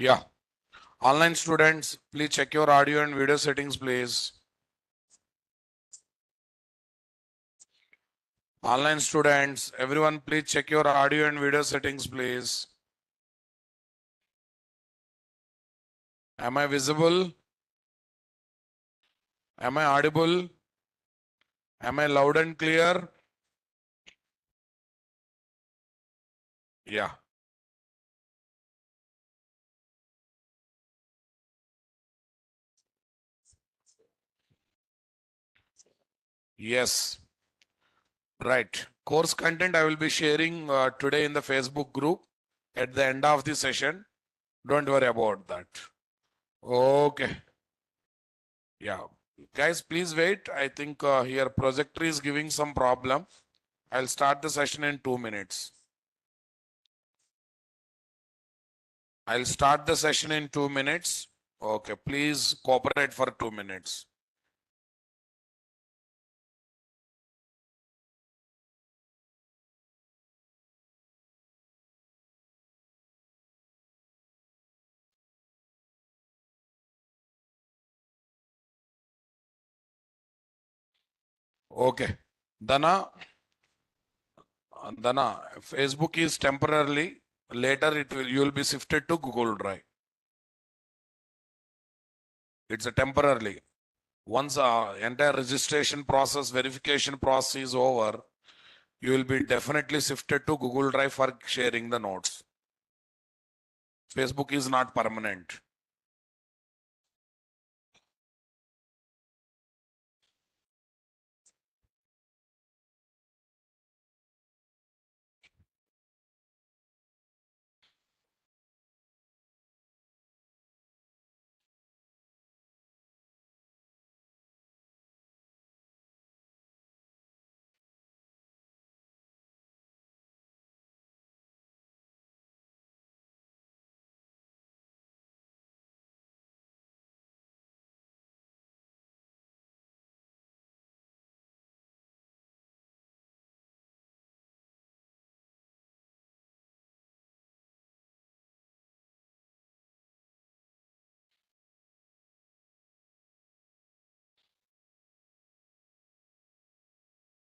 Yeah. Online students, please check your audio and video settings, please. Online students, everyone, please check your audio and video settings, please. Am I visible? Am I audible? Am I loud and clear? Yeah. Yes. Right. Course content I will be sharing today in the Facebook group at the end of the session. Don't worry about that. Okay. Yeah. Guys, please wait. I think here projector is giving some problem. I'll start the session in 2 minutes. I'll start the session in 2 minutes. Okay, please cooperate for 2 minutes. Okay. Dana, Facebook is temporarily. Later you will be shifted to Google Drive. It's a temporarily. Once entire registration process, verification process is over, you will be definitely shifted to Google Drive for sharing the notes. Facebook is not permanent.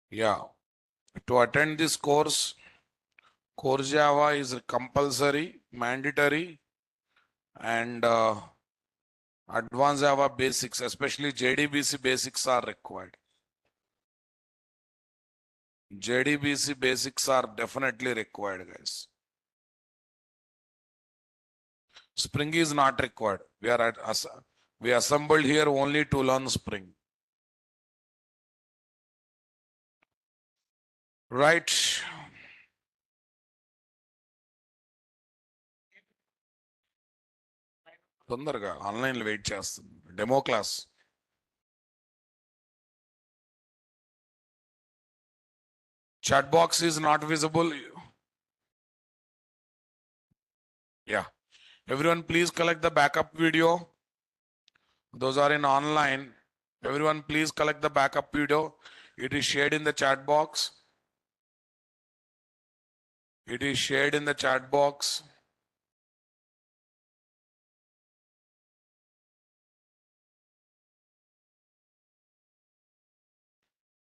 Yeah. To attend this course, Core Java is compulsory, mandatory, and Advanced Java basics, especially JDBC basics are required. JDBC basics are definitely required, guys. Spring is not required. We assembled here only to learn Spring. Right. తొందరగా online wait చేస్తుంది demo class chat box is not visible. Yeah, everyone please collect the backup video. Those are in online. Everyone please collect the backup video. It is shared in the chat box. It is shared in the chat box.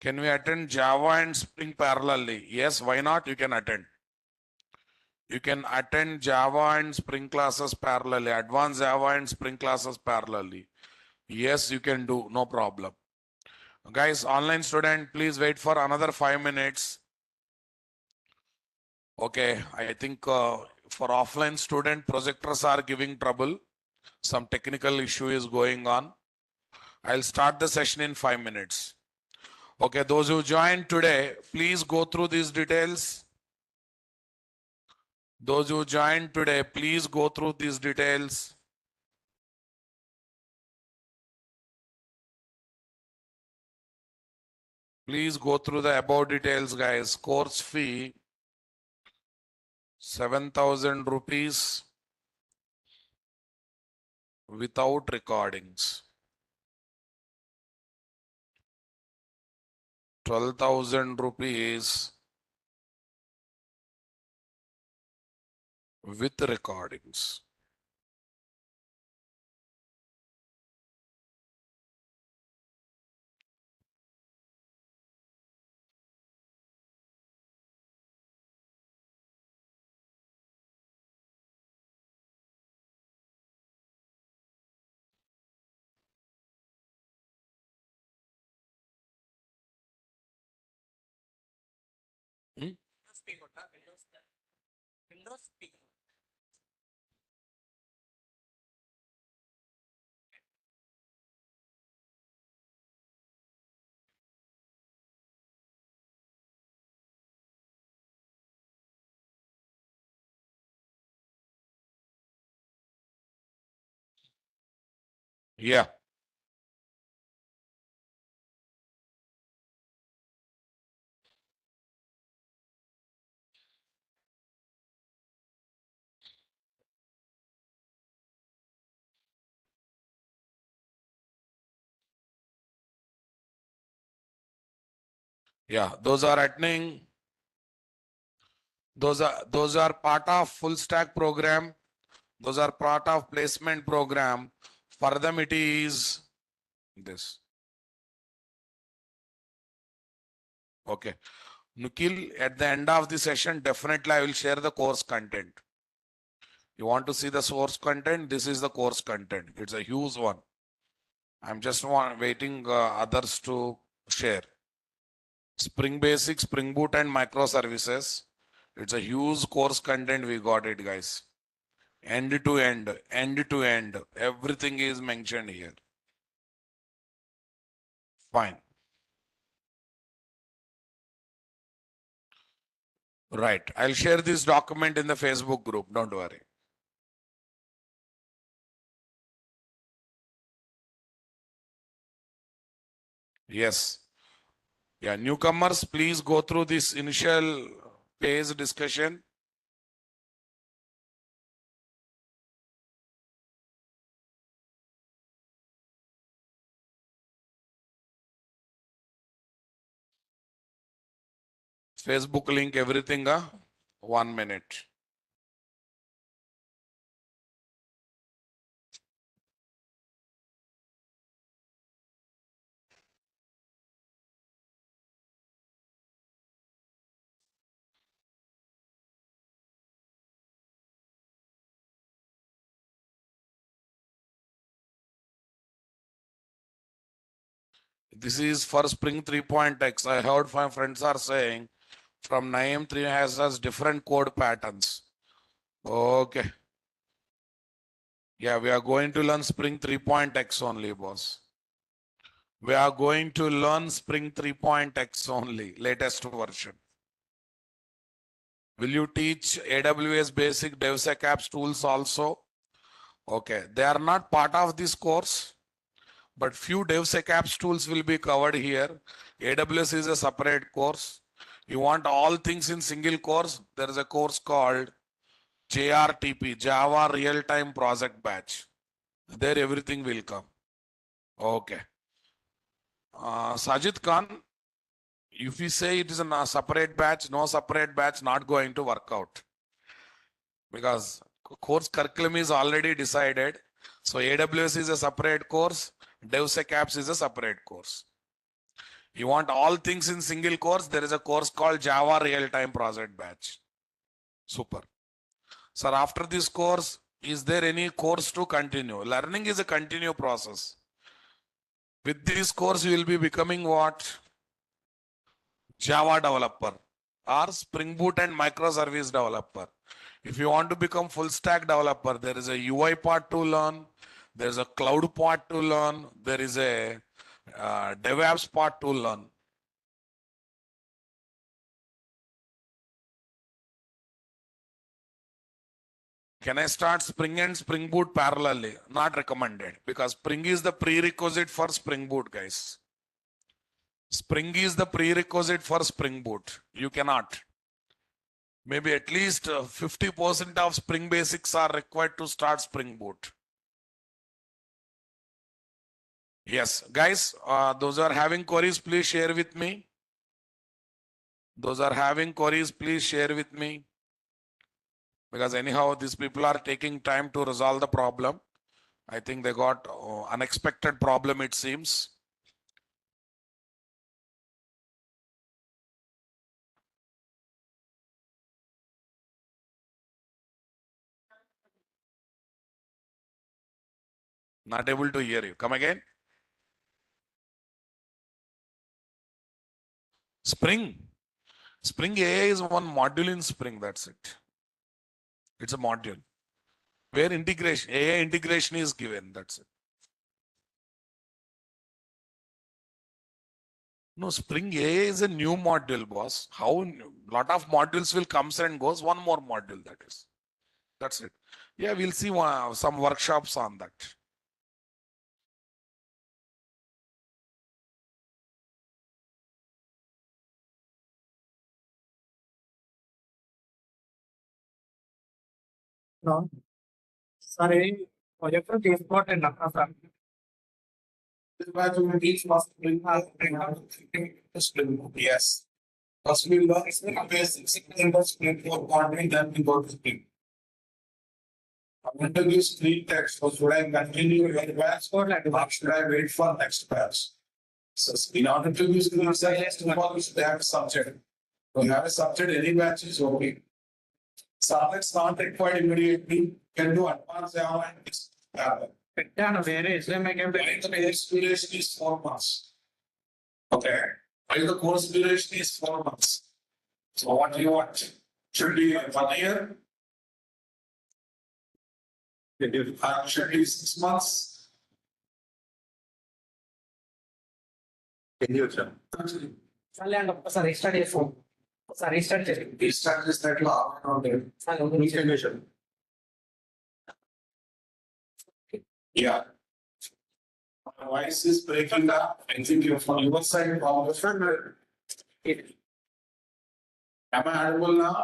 Can we attend Java and Spring parallelly? Yes, why not? You can attend. You can attend Java and Spring classes parallelly, advanced Java and Spring classes parallelly. Yes, you can do, no problem. Guys, online student, please wait for another 5 minutes. Okay, I think for offline student, projectors are giving trouble. Some technical issue is going on. I'll start the session in 5 minutes. Okay, those who joined today, please go through these details. Those who joined today, please go through these details. Please go through the above details, guys. Course fee, 7,000 rupees without recordings. 12,000 rupees with recordings. Yeah. Yeah. Those are happening. Those are part of full stack program. Those are part of placement program. For them, it is this. Okay. Nikhil, at the end of the session, definitely I will share the course content. You want to see the source content? This is the course content. It's a huge one. I'm just waiting others to share. Spring Basic, Spring Boot, and microservices. It's a huge course content. We got it, guys. End to end, end to end. Everything is mentioned here. Fine. Right. I'll share this document in the Facebook group. Don't worry. Yes. Yeah. Newcomers, please go through this initial phase discussion. Facebook link, everything. 1 minute. This is for Spring 3.x. I heard my friends are saying from NIM 3 has different code patterns. Okay. Yeah, we are going to learn Spring 3.x only, boss. We are going to learn Spring 3.x only, latest version. Will you teach AWS basic DevSecOps tools also? Okay, they are not part of this course, but few DevSecOps tools will be covered here. AWS is a separate course. You want all things in single course? There is a course called JRTP, Java Real-Time Project Batch. There everything will come. Okay. Sajid Khan, if we say it is a separate batch, no separate batch, not going to work out. Because course curriculum is already decided. So AWS is a separate course, DevSecOps is a separate course. You want all things in single course, there is a course called Java Real-Time Project Batch. Super. Sir, after this course, is there any course to continue? Learning is a continuous process. With this course, you will be becoming what? Java developer or Spring Boot and microservice developer. If you want to become full stack developer, there is a UI part to learn. There is a cloud part to learn. There is a DevOps part to learn. Can I start Spring and Spring Boot parallelly? Not recommended because Spring is the prerequisite for Spring Boot, guys. Spring is the prerequisite for Spring Boot. You cannot. Maybe at least 50% of Spring basics are required to start Spring Boot. Yes, guys, those are having queries, please share with me. Those are having queries, please share with me. Because anyhow, these people are taking time to resolve the problem. I think they got unexpected problem, it seems. Not able to hear you. Come again. Spring. Spring AI is one module in Spring, that's it. It's a module where integration, AI integration is given. That's it. No, Spring AI is a new module, boss. How lot of modules will comes and goes. One more module that is. That's it. Yeah, we'll see some workshops on that. No. Sorry, project తీసుకోవట్లేదు అక్క sir. Each must bring yes. First we learn basic split for quantity, then we go to split. I'm going to use three texts. So should I continue with advanced or should I wait for next batch? So in order to use the science to have a subject. We have a subject, any batch is okay. Subjects not required immediately, can do advanced Java and this. పెట్టాను వేరే the base duration is 4 months. Okay. While the course duration is 4 months. So what do you want? Should be 1 year? Should be 6 months? మళ్ళీ అండి ఒక్కసారి restart చేస్తాం ఒకసారి restart చేసి restart చేస్తే ఎట్లా ఉంటుంది Yeah. My voice is breaking up. I think you're from your side. Am I audible now?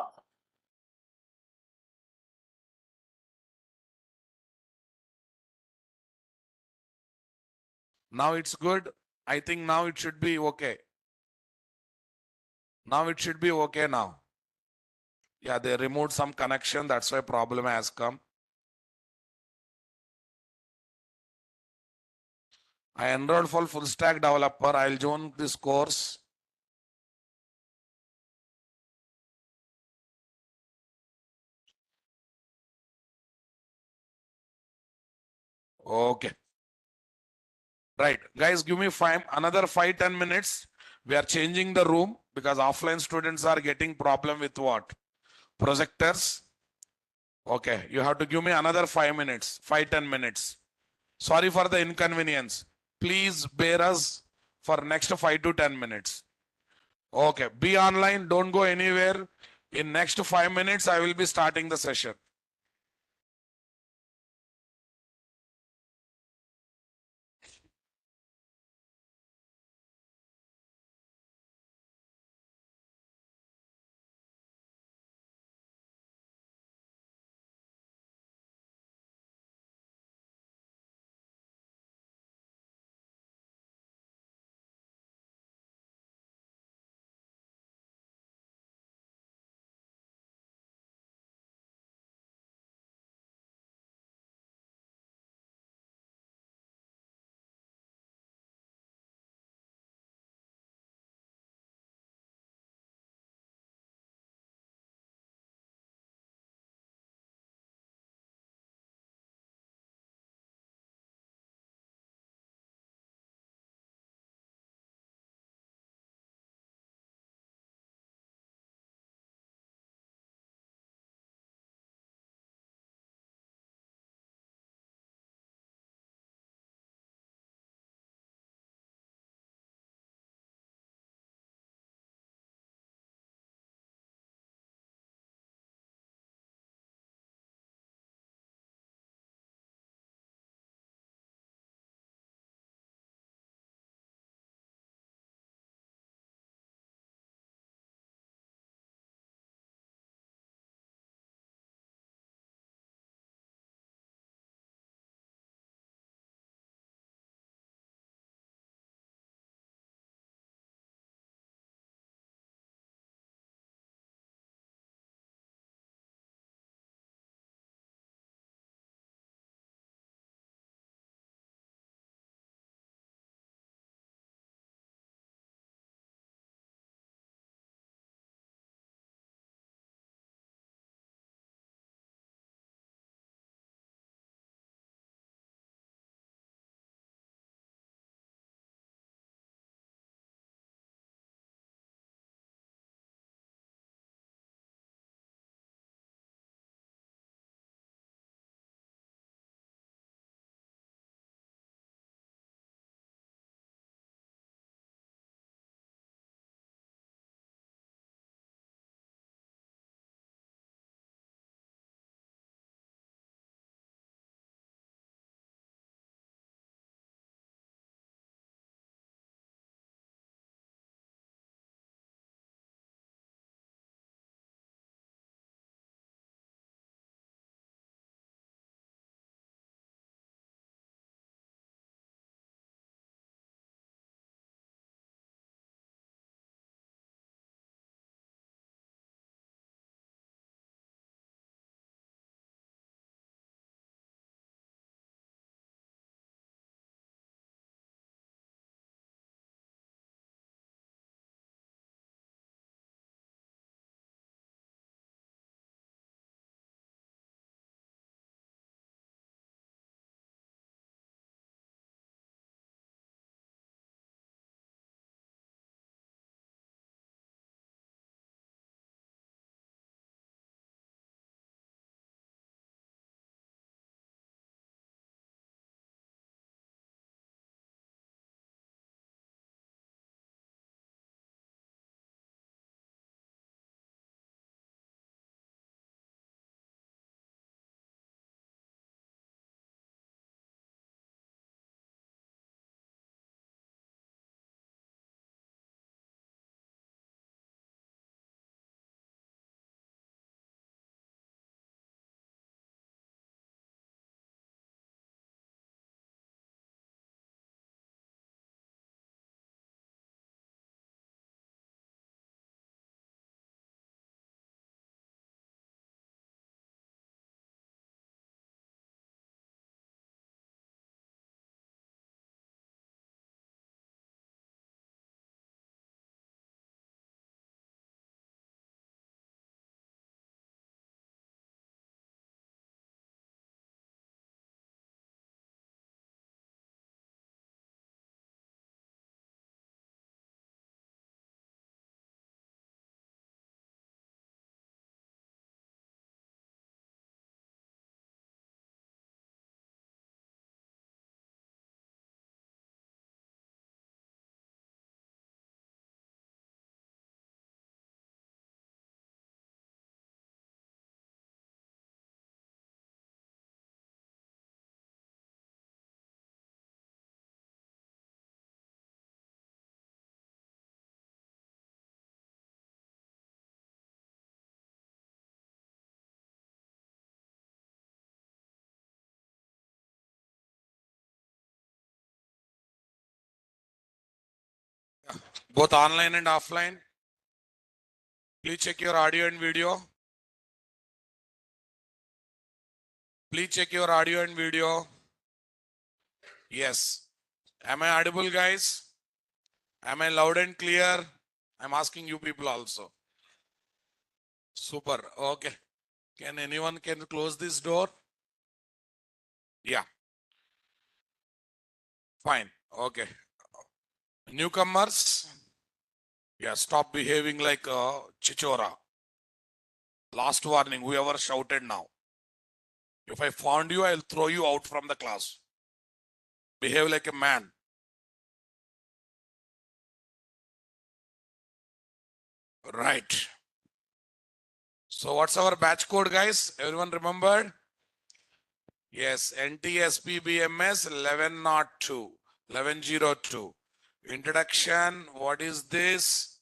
Now it's good. I think now it should be okay. Now it should be okay now. Yeah, they removed some connection. That's why problem has come. I enrolled for full stack developer. I'll join this course. Okay. Right. Guys, give me another 5-10 minutes. We are changing the room because offline students are getting problem with what? Projectors. Okay. You have to give me another 5 minutes, 5-10 minutes. Sorry for the inconvenience. Please bear us for next 5 to 10 minutes. Okay. Be online. Don't go anywhere. In next 5 minutes, I will be starting the session. Both online and offline. Please check your audio and video. Please check your audio and video. Yes. Am I audible, guys? Am I loud and clear? I'm asking you people also. Super. Okay. Can anyone can close this door? Yeah. Fine. Okay. Newcomers. Yeah. Stop behaving like a chichora. Last warning. Whoever shouted now. If I found you, I'll throw you out from the class. Behave like a man. Right. So what's our batch code, guys? Everyone remembered? Yes, NTSP BMS 1102, 1102. Introduction, what is this?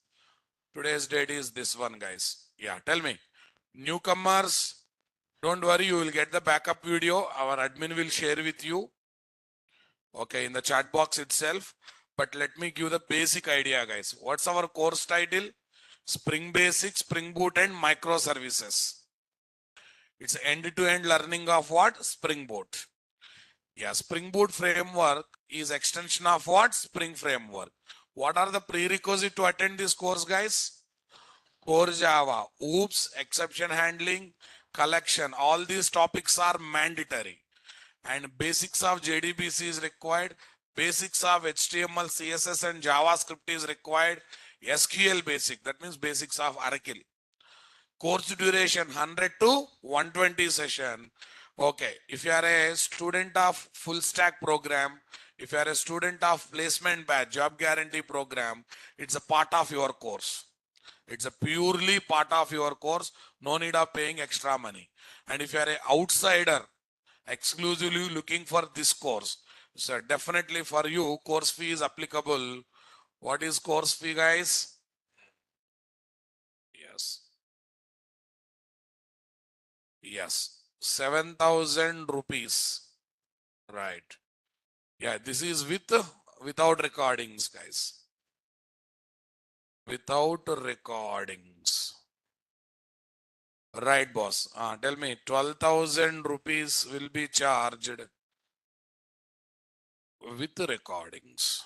Today's date is this one, guys. Yeah, tell me. Newcomers, don't worry, you will get the backup video. Our admin will share with you. Okay, in the chat box itself. But let me give the basic idea, guys. What's our course title? Spring Basics, Spring Boot and Microservices. It's end-to-end learning of what? Spring Boot. Yeah, Spring Boot framework is extension of what? Spring framework. What are the prerequisites to attend this course, guys? Core Java, OOPS, exception handling, collection. All these topics are mandatory. And basics of JDBC is required. Basics of HTML, CSS and JavaScript is required. SQL basic, that means basics of Oracle. Course duration 100 to 120 session. Okay, if you are a student of full stack program, if you are a student of placement batch, job guarantee program, it's a part of your course. It's a purely part of your course. No need of paying extra money. And if you are an outsider, exclusively looking for this course, so definitely for you, course fee is applicable. What is course fee, guys? Yes. Yes, 7,000 rupees. Right. Yeah, this is without recordings, guys. Without recordings. Right, boss. Tell me, 12,000 rupees will be charged with recordings.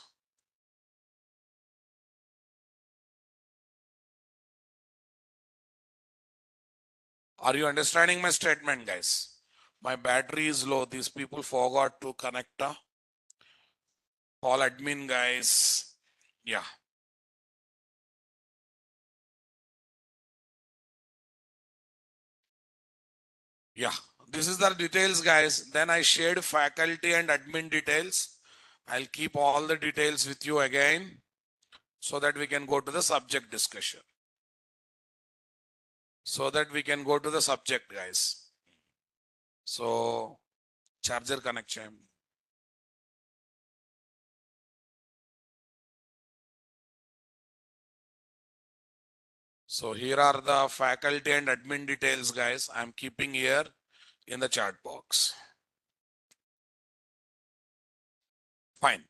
Are you understanding my statement, guys? My battery is low. These people forgot to connect. Call admin, guys. Yeah. Yeah, this is the details, guys. Then I shared faculty and admin details. I'll keep all the details with you again so that we can go to the subject discussion. So that we can go to the subject, guys. So, charger connection. So here are the faculty and admin details, guys. I'm keeping here in the chat box. Fine.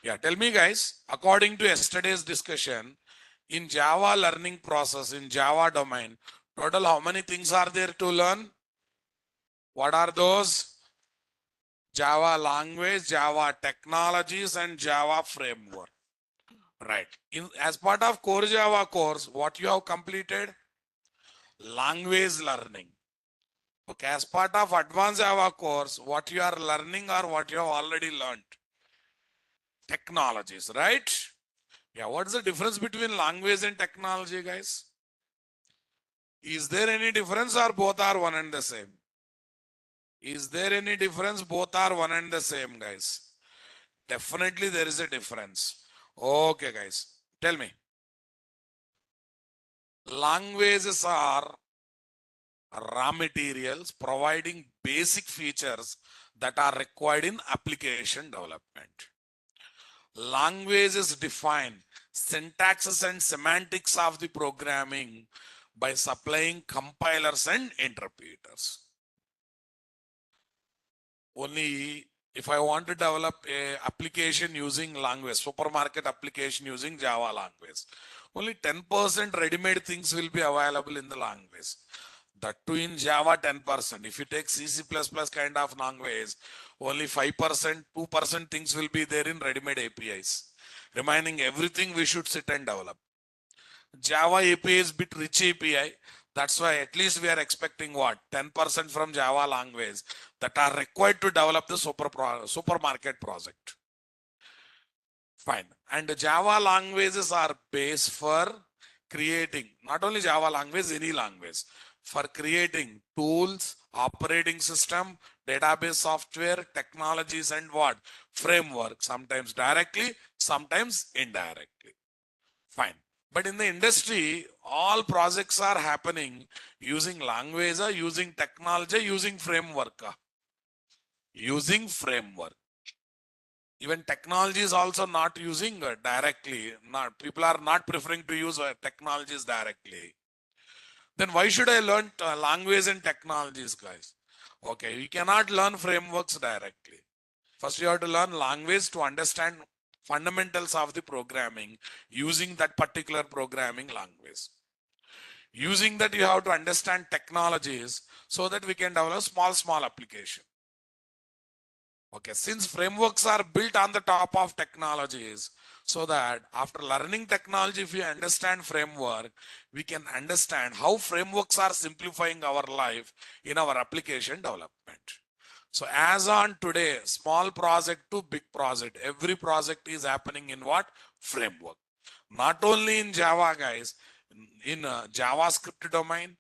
Yeah, tell me, guys, according to yesterday's discussion, in Java learning process, in Java domain, total how many things are there to learn? What are those? Java language, Java technologies, and Java framework. Right. As part of core Java course, what you have completed? Language learning. Okay, as part of advanced Java course, what you are learning or what you have already learned? Technologies, right? Yeah, what's the difference between language and technology, guys? Is there any difference or both are one and the same? Is there any difference? Both are one and the same, guys. Definitely there is a difference. Okay, guys. Tell me. Languages are raw materials providing basic features that are required in application development. Languages define syntaxes and semantics of the programming by supplying compilers and interpreters. Only if I want to develop a application using language, supermarket application using Java language, only 10% ready-made things will be available in the language. That too in Java 10%. If you take C, C++ kind of language, only 5%, 2% things will be there in ready-made APIs. Remaining everything we should sit and develop. Java API is bit rich API. That's why at least we are expecting what? 10% from Java language that are required to develop the supermarket project. Fine. And the Java languages are base for creating, not only Java language, any language, for creating tools, operating system, database software, technologies, and what? Framework, sometimes directly, sometimes indirectly. Fine. But in the industry, all projects are happening using language, using technology, using framework. Using framework. Even technology is also not using directly. People are not preferring to use technologies directly. Then why should I learn language and technologies, guys? Okay, you cannot learn frameworks directly. First, you have to learn language to understand fundamentals of the programming using that particular programming language. Using that, you have to understand technologies so that we can develop small application. Okay, since frameworks are built on the top of technologies, so that after learning technology, if we understand framework, we can understand how frameworks are simplifying our life in our application development. So as on today, small project to big project, every project is happening in what? Framework. Not only in Java, guys, in JavaScript domain,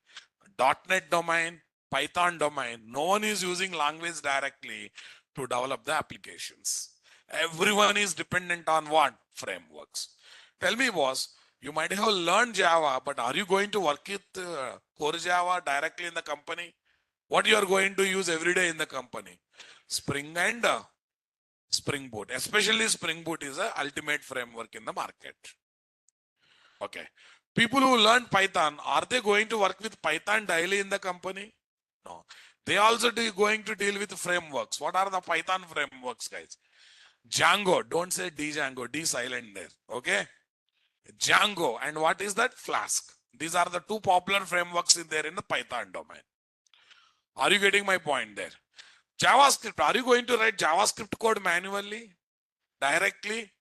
.NET domain, Python domain, no one is using language directly to develop the applications. Everyone is dependent on what? Frameworks. Tell me, boss, you might have learned Java, but are you going to work with core Java directly in the company? What you are going to use every day in the company? Spring and Spring Boot. Especially Spring Boot is the ultimate framework in the market. Okay. People who learn Python, are they going to work with Python daily in the company? No. They also going to deal with frameworks. What are the Python frameworks, guys? Django. Don't say Django. D silent there. Okay. Django. And what is that? Flask. These are the two popular frameworks in there in the Python domain. Are you getting my point there? JavaScript. Are you going to write JavaScript code manually? Directly?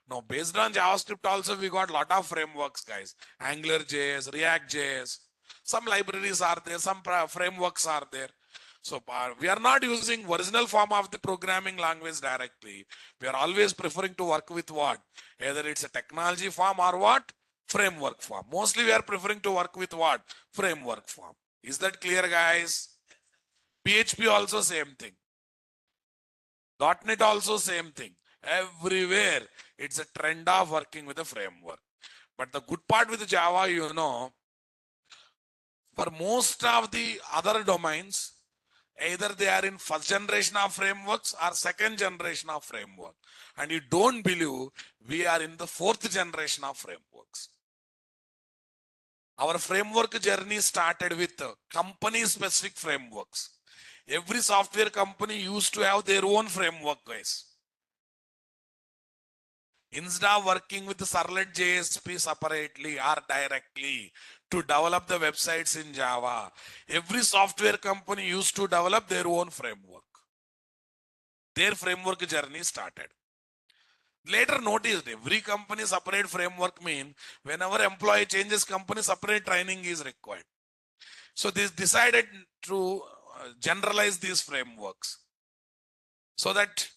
No, based on JavaScript also we got a lot of frameworks, guys. AngularJS, React.js. Some libraries are there, some frameworks are there. So we are not using original form of the programming language directly. We are always preferring to work with what? Either it's a technology form or what? Framework form. Mostly we are preferring to work with what? Framework form. Is that clear, guys? PHP also same thing. .NET also same thing. Everywhere it's a trend of working with a framework. But the good part with Java, you know, for most of the other domains, either they are in first generation of frameworks or second generation of framework. And you don't believe we are in the fourth generation of frameworks. Our framework journey started with company specific frameworks. Every software company used to have their own framework, guys. Instead of working with the Servlet JSP separately or directly to develop the websites in Java, every software company used to develop their own framework. Their framework journey started. Later noticed every company separate framework mean whenever employee changes company, separate training is required. So they decided to generalize these frameworks so that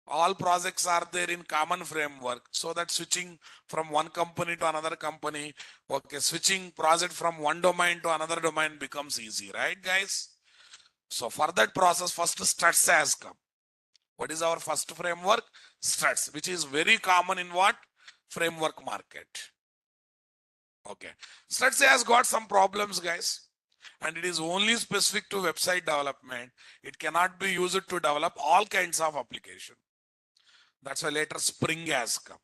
all projects are there in common framework, so that switching from one company to another company, okay, switching project from one domain to another domain becomes easy, right, guys? So for that process, first Struts has come. What is our first framework? Struts, which is very common in what? Framework market. Okay. Struts has got some problems, guys. And it is only specific to website development. It cannot be used to develop all kinds of application. That's why later Spring has come.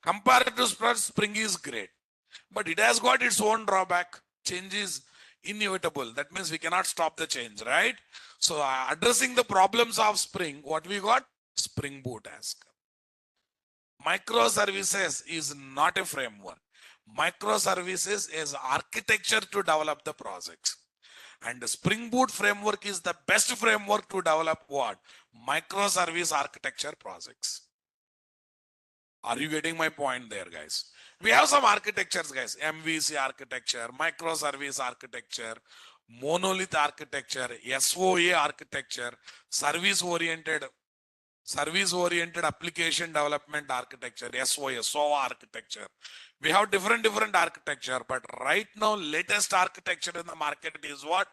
Compared to Struts, Spring is great. But it has got its own drawback. Changes inevitable. That means we cannot stop the change, right? So addressing the problems of Spring, what we got? Spring Boot as microservices is not a framework. Microservices is architecture to develop the projects. And the Spring Boot framework is the best framework to develop what? Microservice architecture projects. Are you getting my point there, guys? We have some architectures, guys. MVC architecture, microservice architecture, monolith architecture, SOA architecture, service-oriented application development architecture, SOA architecture. We have different architecture, but right now, latest architecture in the market is what?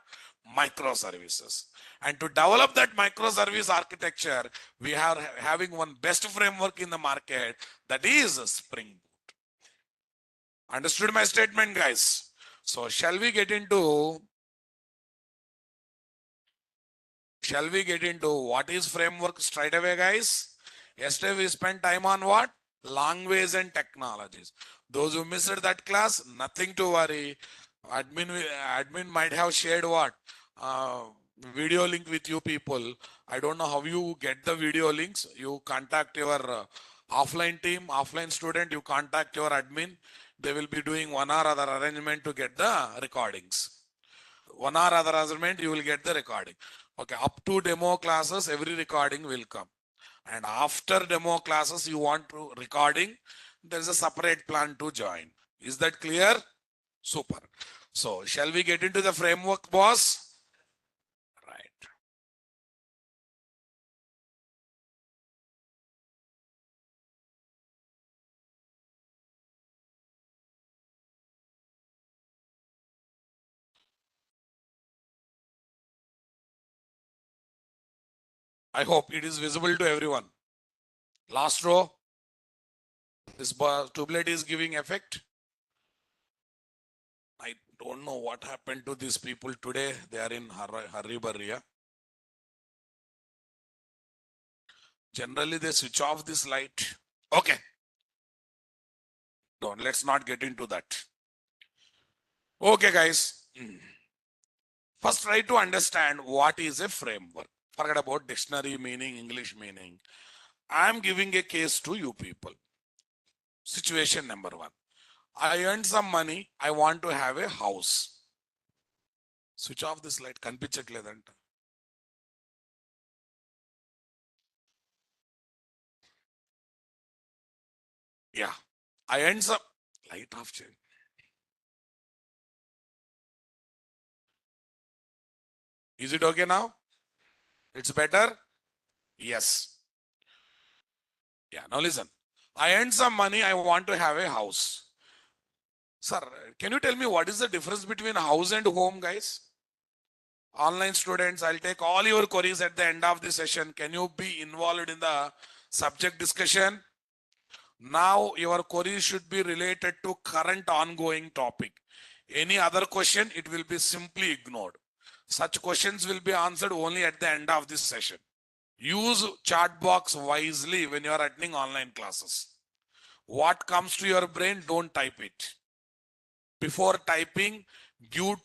Microservices. And to develop that microservice architecture, we are having one best framework in the market, that is Spring Boot. Understood my statement, guys? So shall we get into what is framework straight away, guys? Yesterday we spent time on what? Language and technologies. Those who missed that class, nothing to worry. Admin might have shared what? Video link with you people. I don't know how you get the video links. You contact your offline team, offline student, you contact your admin. They will be doing 1 hour other arrangement to get the recordings. 1 hour other arrangement, you will get the recording. Okay, up to demo classes, every recording will come. And after demo classes, you want to recording, there's a separate plan to join. Is that clear? Super. So shall we get into the framework, boss? Right. I hope it is visible to everyone. Last row. This tubelite is giving effect. I don't know what happened to these people today. They are in hurry burry. Generally, they switch off this light. Okay. Don't, let's not get into that. Okay, guys. First, try to understand what is a framework. Forget about dictionary meaning, English meaning. I'm giving a case to you people. Situation number 1. I earned some money. I want to have a house. Switch off this light. Kanpichakledanta. Yeah. I earned some light off. Is it okay now? It's better? Yes. Yeah. Now listen. I earned some money. I want to have a house. Sir, can you tell me what is the difference between house and home, guys? Online students, I'll take all your queries at the end of the session. Can you be involved in the subject discussion? Now your queries should be related to current ongoing topic. Any other question, it will be simply ignored. Such questions will be answered only at the end of this session. Use chat box wisely when you are attending online classes. What comes to your brain, don't type it. Before typing, give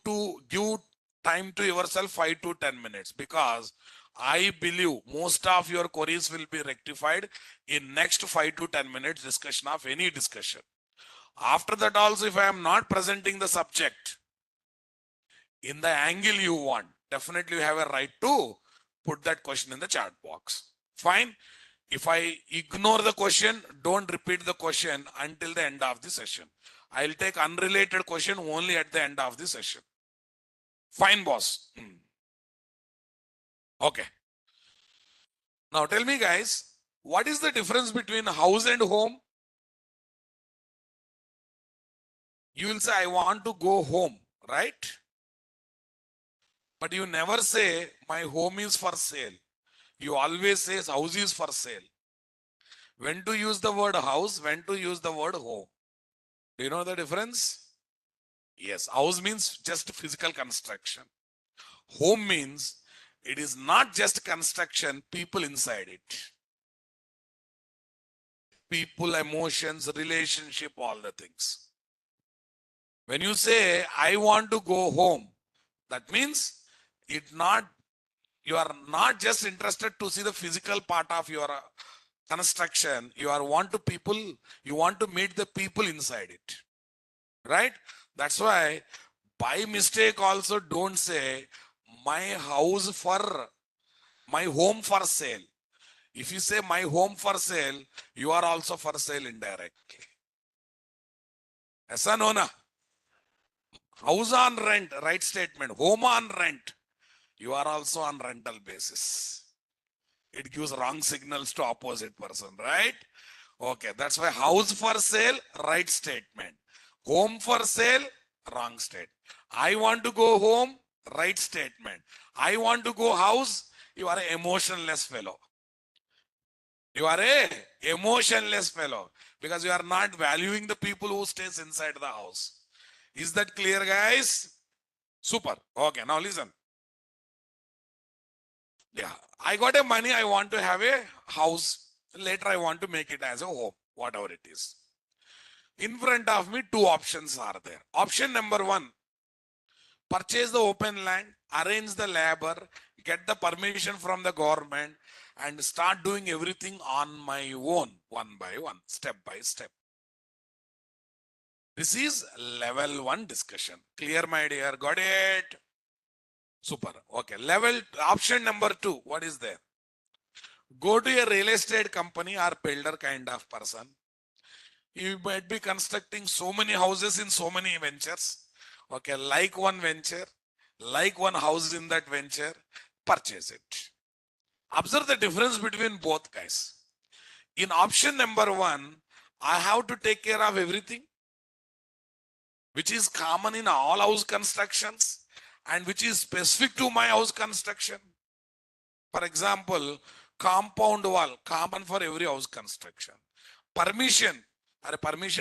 time to yourself 5 to 10 minutes, because I believe most of your queries will be rectified in next 5 to 10 minutes discussion of any discussion. After that also, if I am not presenting the subject in the angle you want, definitely you have a right to put that question in the chat box. Fine. If I ignore the question, don't repeat the question until the end of the session. I'll take unrelated question only at the end of the session. Fine, boss. Okay. Now tell me, guys, what is the difference between house and home? You will say, I want to go home, right? But you never say, my home is for sale. You always say, house is for sale. When to use the word house, when to use the word home. Do you know the difference? Yes, house means just physical construction. Home means it is not just construction, people inside it. People, emotions, relationship, all the things. When you say, I want to go home, That means you are not just interested to see the physical part of your construction. You want to meet the people inside it, right? That's why by mistake also don't say my home for sale. If you say my home for sale, you are also for sale indirectly. Yes or no? Na? House on rent, right statement. Home on rent, you are also on rental basis. It gives wrong signals to opposite person, right? Okay, that's why house for sale, right statement. Home for sale, wrong state. I want to go home, right statement. I want to go house, you are an emotionless fellow. You are a emotionless fellow because you are not valuing the people who stays inside the house. Is that clear, guys? Super. Okay, now listen. Yeah, I got a money. I want to have a house. Later, I want to make it as a home, whatever it is. In front of me, two options are there. Option number one, purchase the open land, arrange the labor, get the permission from the government, and start doing everything on my own, one by one, step by step. This is level one discussion. Clear, my dear? Got it? Super. Okay. Option number two, what is there? Go to a real estate company or builder kind of person. You might be constructing so many houses in so many ventures. Okay, like one venture, like one house in that venture, purchase it. Observe the difference between both, guys. In option number one, I have to take care of everything, which is common in all house constructions and which is specific to my house construction. For example, compound wall, common for every house construction. Permission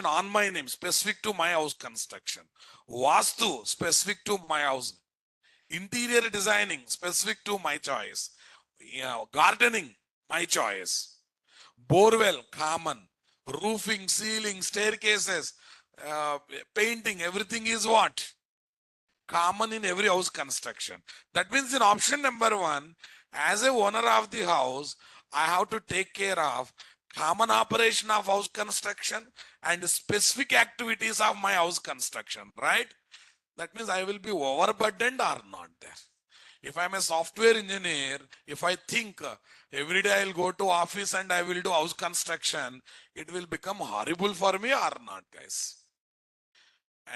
on my name, specific to my house construction. Vastu, specific to my house. Interior designing, specific to my choice. Gardening, my choice. Borewell, common. Roofing, ceiling, staircases, painting, everything is what? Common in every house construction. That means in option number one, as a owner of the house, I have to take care of common operation of house construction and specific activities of my house construction, right? That means I will be overburdened or not there. If I'm a software engineer, if I think every day I'll go to office and I will do house construction, it will become horrible for me or not, guys?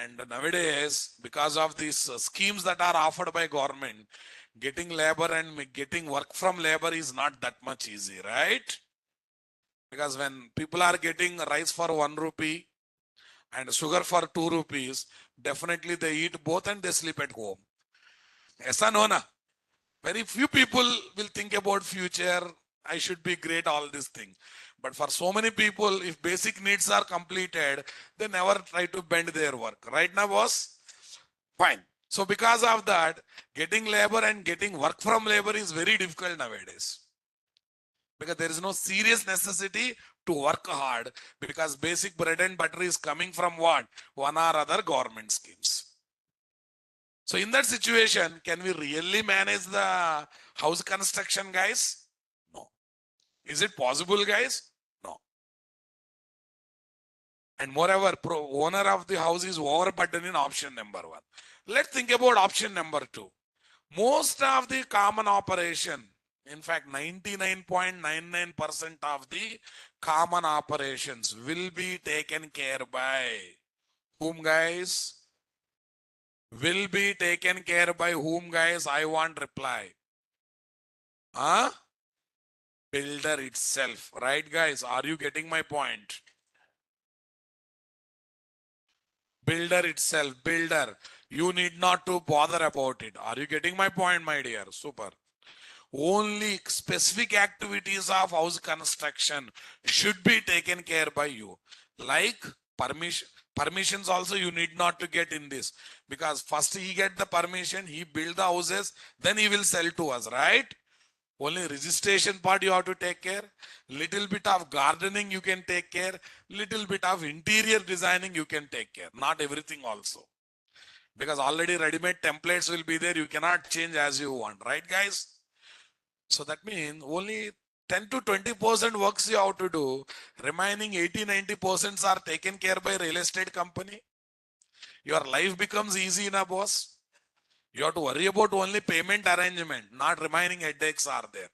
And nowadays, because of these schemes that are offered by government, getting labor and getting work from labor is not that much easy, right? Because when people are getting rice for 1 rupee and sugar for 2 rupees, definitely they eat both and they sleep at home. Aisa no na? Very few people will think about future. I should be great, all these things. But for so many people, if basic needs are completed, they never try to bend their work. Right now, boss? Fine. So because of that, getting labor and getting work from labor is very difficult nowadays. Because there is no serious necessity to work hard because basic bread and butter is coming from what? One or other government schemes. So in that situation, can we really manage the house construction, guys? No. Is it possible, guys? No. And moreover, owner of the house is overburdened in option number one. Let's think about option number two. Most of the common operation, in fact, 99.99% of the common operations will be taken care by whom, guys? Will be taken care by whom, guys? I want reply. Huh? Builder itself, right, guys? Are you getting my point? Builder itself, builder. You need not to bother about it. Are you getting my point, my dear? Super. Only specific activities of house construction should be taken care by you. Like permissions also you need not to get in this because first he get the permission, he build the houses, then he will sell to us, right? Only registration part you have to take care. Little bit of gardening you can take care. Little bit of interior designing you can take care. Not everything also. because already ready-made templates will be there. You cannot change as you want, right, guys? So that means only 10 to 20% works you have to do. Remaining 80-90% are taken care by real estate company. Your life becomes easy, na boss. You have to worry about only payment arrangement, not remaining headaches are there.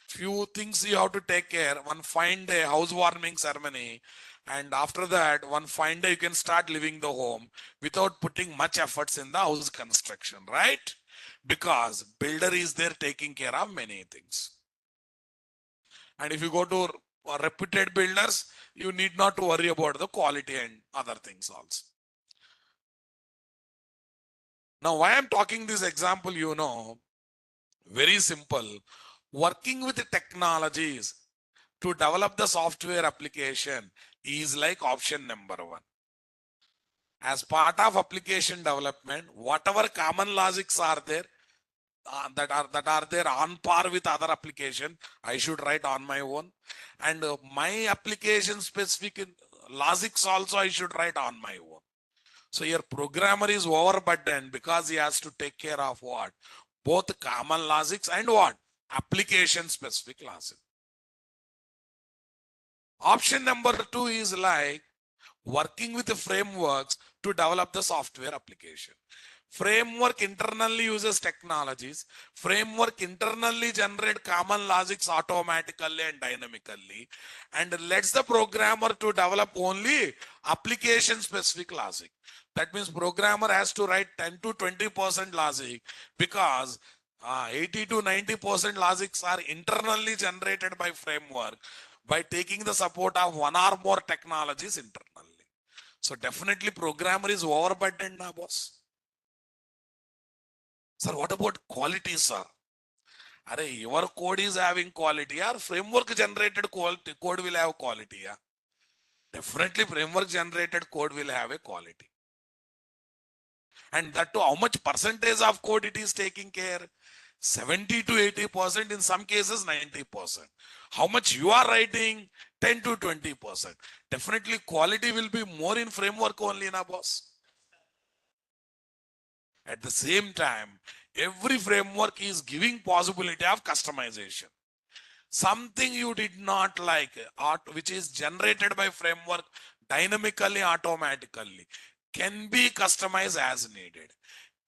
Few things you have to take care. One fine day housewarming ceremony, and after that, one fine day you can start living the home without putting much efforts in the house construction, right? Because builder is there taking care of many things. And if you go to reputed builders, you need not to worry about the quality and other things also. Now, why I'm talking this example, you know, very simple. Working with the technologies to develop the software application is like option number one. As part of application development, whatever common logics are there, that are there on par with other application, I should write on my own, and my application specific logics also I should write on my own. So your programmer is overburdened because he has to take care of what? Both common logics and what? Application specific logic. Option number two is like working with the frameworks to develop the software application. Framework internally uses technologies. Framework internally generate common logics automatically and dynamically, and lets the programmer to develop only application specific logic. That means programmer has to write 10 to 20% logic because 80 to 90% logics are internally generated by framework by taking the support of one or more technologies internally. So definitely programmer is overburdened now, boss. Sir, what about quality, sir? Are your code is having quality or framework generated quality code will have quality? Yeah? Definitely framework generated code will have a quality. And that too, how much percentage of code it is taking care? 70 to 80%, in some cases 90%. How much you are writing? 10 to 20%. Definitely quality will be more in framework only, na boss. At the same time, every framework is giving possibility of customization. Something you did not like, which is generated by framework dynamically, automatically, can be customized as needed.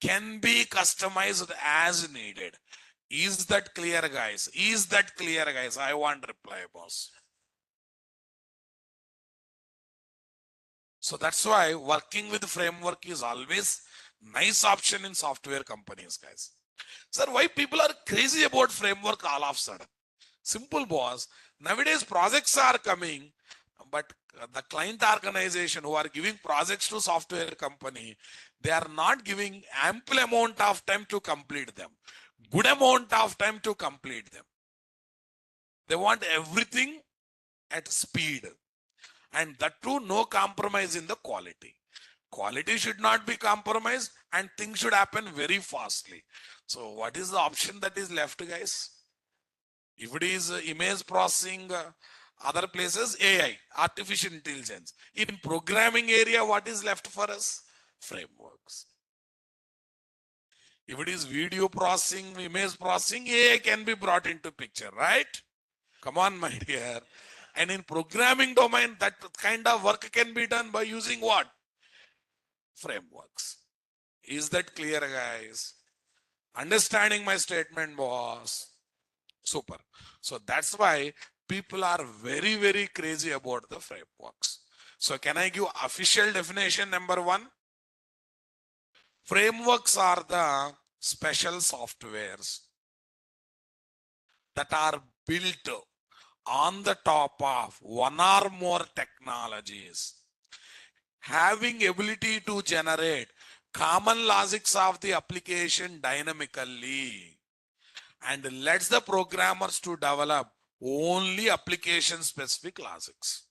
Can be customized as needed. Is that clear, guys? Is that clear, guys? I want reply, boss. So that's why working with framework is always nice option in software companies, guys. Sir, why people are crazy about framework all of a sudden? Simple, boss. Nowadays projects are coming, but the client organization who are giving projects to software company, they are not giving ample amount of time to complete them. Good amount of time to complete them. They want everything at speed. And that too, no compromise in the quality. Quality should not be compromised and things should happen very fastly. So what is the option that is left, guys? If it is image processing, other places, AI, artificial intelligence. In programming area, what is left for us? Frameworks. If it is video processing, image processing, AI can be brought into picture, right? Come on, my dear. And in programming domain, that kind of work can be done by using what? Frameworks. Is that clear, guys? Understanding my statement, boss? Super. So that's why people are very, very crazy about the frameworks. So can I give official definition number one? Frameworks are the special softwares that are built on the top of one or more technologies, having ability to generate common logics of the application dynamically, and lets the programmers to develop only application specific logics.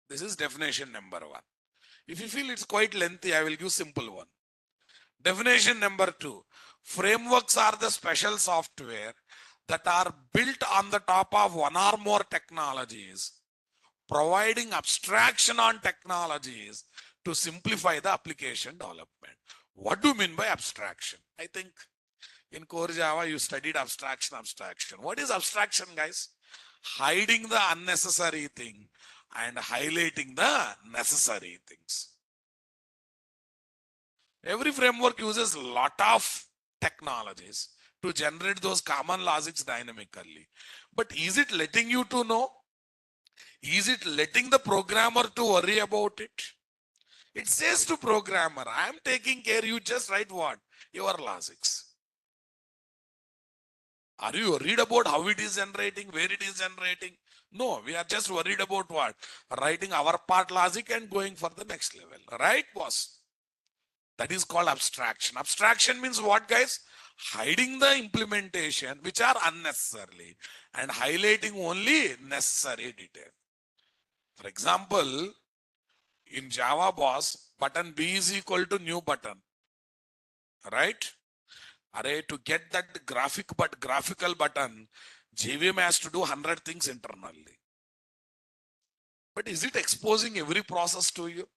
This is definition number one. If you feel it's quite lengthy, I will give simple one. Definition number two, frameworks are the special software that are built on the top of one or more technologies, providing abstraction on technologies to simplify the application development. What do you mean by abstraction? I think in core Java, you studied abstraction. What is abstraction, guys? Hiding the unnecessary thing and highlighting the necessary things. Every framework uses a lot of technologies to generate those common logics dynamically. But is it letting you to know? Is it letting the programmer to worry about it? It says to programmer, I am taking care, you just write what? Your logics. Are you worried about how it is generating, where it is generating? No, we are just worried about what? Writing our part logic and going for the next level. Right, boss? That is called abstraction. Abstraction means what, guys? Hiding the implementation which are unnecessarily and highlighting only necessary detail. For example, in Java, boss, button B is equal to new button. Right? Array, to get that graphical button, JVM has to do 100 things internally. But is it exposing every process to you?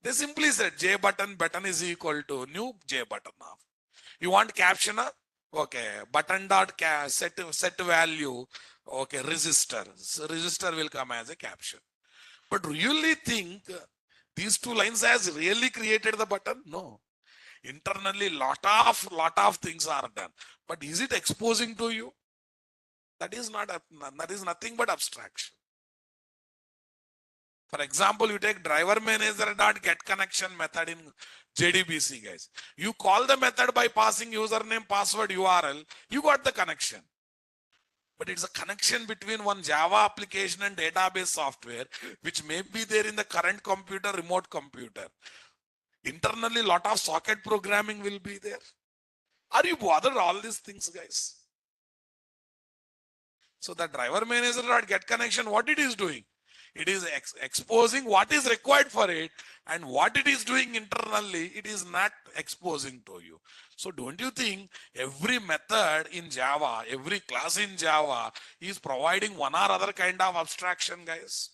They simply said J button is equal to new J button of. You want caption? Okay, button dot set value. Okay, register. So register will come as a caption. But really think these two lines has really created the button? No. Internally, lot of things are done. But is it exposing to you? That is nothing but abstraction. For example, you take driver manager dot get connection method in JDBC, guys. You call the method by passing username, password, URL, you got the connection. But it's a connection between one Java application and database software, which may be there in the current computer, remote computer. Internally, lot of socket programming will be there. Are you bothered all these things, guys? So the driver manager dot get connection, what it is doing? It is exposing what is required for it, and what it is doing internally, it is not exposing to you. So don't you think every method in Java, every class in Java is providing one or other kind of abstraction, guys?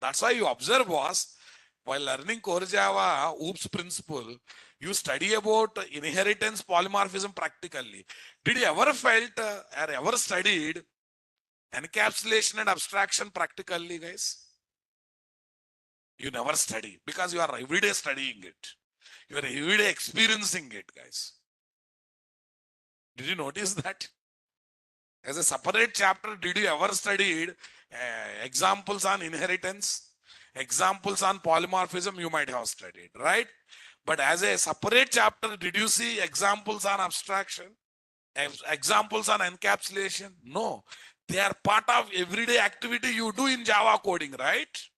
That's why you observe, was while learning core Java, OOPS principle, you study about inheritance polymorphism practically. Did you ever felt or ever studied encapsulation and abstraction practically, guys? You never study because you are everyday studying it. You are everyday experiencing it, guys. Did you notice that? As a separate chapter, did you ever studied examples on inheritance, examples on polymorphism? You might have studied, right? But as a separate chapter, did you see examples on abstraction, examples on encapsulation? No. They are part of everyday activity you do in Java coding, right?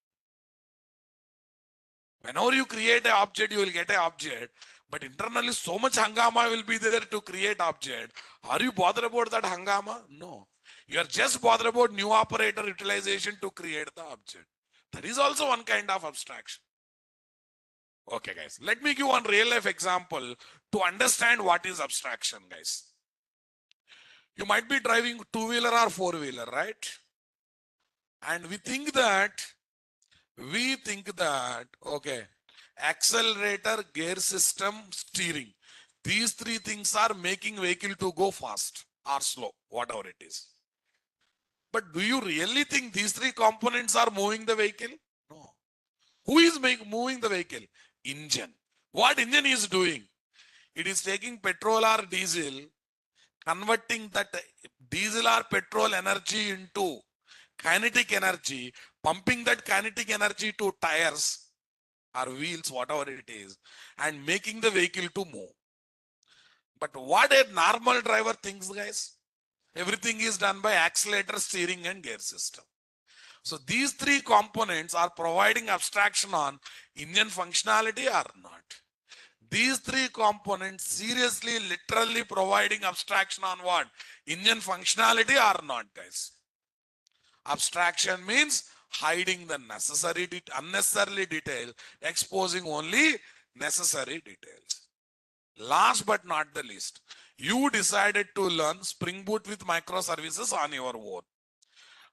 Whenever you create an object, you will get an object. But internally, so much hangama will be there to create object. Are you bothered about that hangama? No. You are just bothered about new operator utilization to create the object. That is also one kind of abstraction. Okay, guys. Let me give one real life example to understand what is abstraction, guys. You might be driving two-wheeler or four-wheeler, right? And we think that, okay, accelerator, gear system, steering. These three things are making vehicle to go fast or slow, whatever it is. But do you really think these three components are moving the vehicle? No. Who is moving the vehicle? Engine. What engine is doing? It is taking petrol or diesel, converting that diesel or petrol energy into kinetic energy, pumping that kinetic energy to tires or wheels, whatever it is, and making the vehicle to move. But what a normal driver thinks, guys? Everything is done by accelerator, steering, and gear system. So these three components are providing abstraction on engine functionality or not. These three components seriously, literally providing abstraction on what? Engine functionality or not, guys? Abstraction means hiding the unnecessarily detail, exposing only necessary details. Last but not the least, you decided to learn Spring Boot with microservices on your own.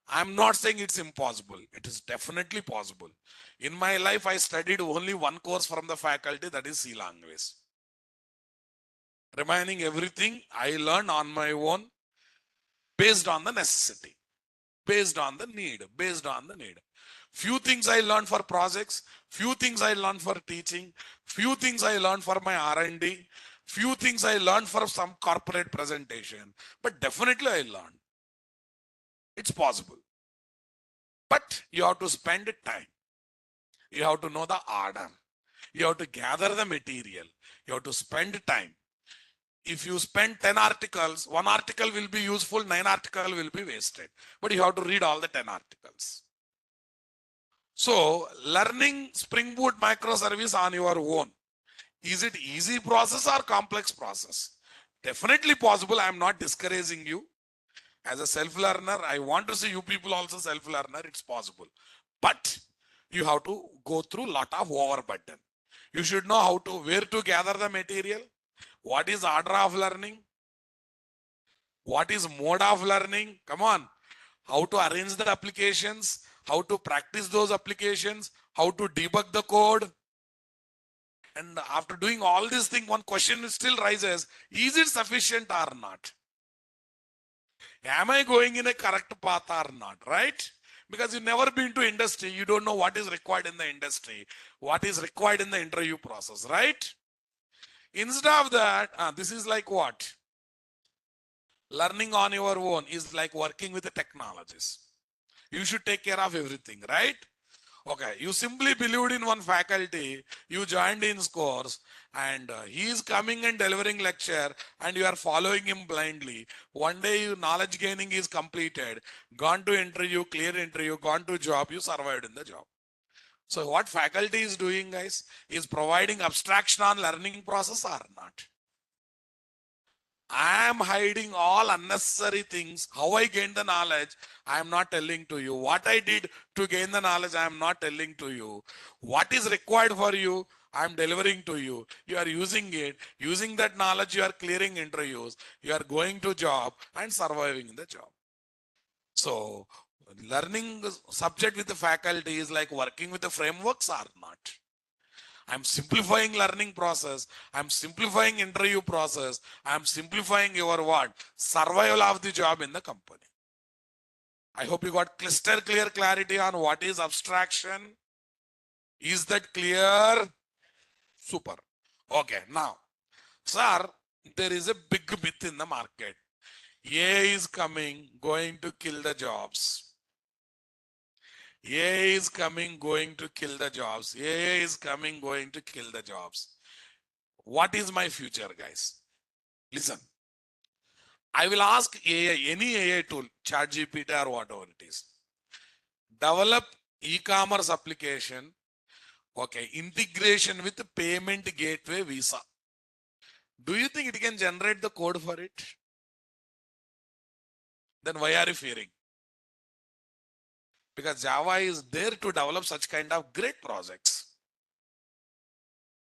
I'm not saying it's impossible. It is definitely possible. In my life, I studied only one course from the faculty, that is C language. Remaining everything I learned on my own based on the necessity, based on the need, based on the need. Few things I learned for projects, few things I learned for teaching, few things I learned for my R&D, few things I learned for some corporate presentation, but definitely I learned. It's possible. But you have to spend time. You have to know the order. You have to gather the material. You have to spend time. If you spend 10 articles, one article will be useful, 9 articles will be wasted. But you have to read all the 10 articles. So learning Spring Boot microservice on your own, is it easy process or complex process? Definitely possible. I am not discouraging you. As a self-learner, I want to see you people also self-learner. It's possible. But you have to go through a lot of overburden. You should know how to, where to gather the material. What is order of learning? What is mode of learning? Come on. How to arrange the applications, how to practice those applications, how to debug the code. And after doing all these things, one question still rises, is it sufficient or not? Am I going in a correct path or not, right? Because you've never been to industry, you don't know what is required in the industry, what is required in the interview process, right? Instead of that, this is like what? Learning on your own is like working with the technologies. You should take care of everything, right? Okay, you simply believed in one faculty, you joined in his course, and he is coming and delivering lecture, and you are following him blindly. One day, your knowledge gaining is completed, gone to interview, clear interview, gone to job, you survived in the job. So what faculty is doing, guys, is providing abstraction on learning process or not? I am hiding all unnecessary things. How I gain the knowledge, I am not telling to you. What I did to gain the knowledge, I am not telling to you. What is required for you, I am delivering to you. You are using it. Using that knowledge, you are clearing interviews. You are going to job and surviving in the job. So learning subject with the faculty is like working with the frameworks or not. I'm simplifying learning process. I'm simplifying interview process. I'm simplifying your what? Survival of the job in the company. I hope you got crystal clear clarity on what is abstraction. Is that clear? Super. Okay, now, sir, there is a big myth in the market. AI is coming, going to kill the jobs. AI is coming, going to kill the jobs. AI is coming, going to kill the jobs. What is my future, guys? Listen, I will ask AI, any AI tool, ChatGPT or whatever it is, develop e-commerce application, okay, integration with payment gateway Visa. Do you think it can generate the code for it? Then why are you fearing? Because Java is there to develop such kind of great projects.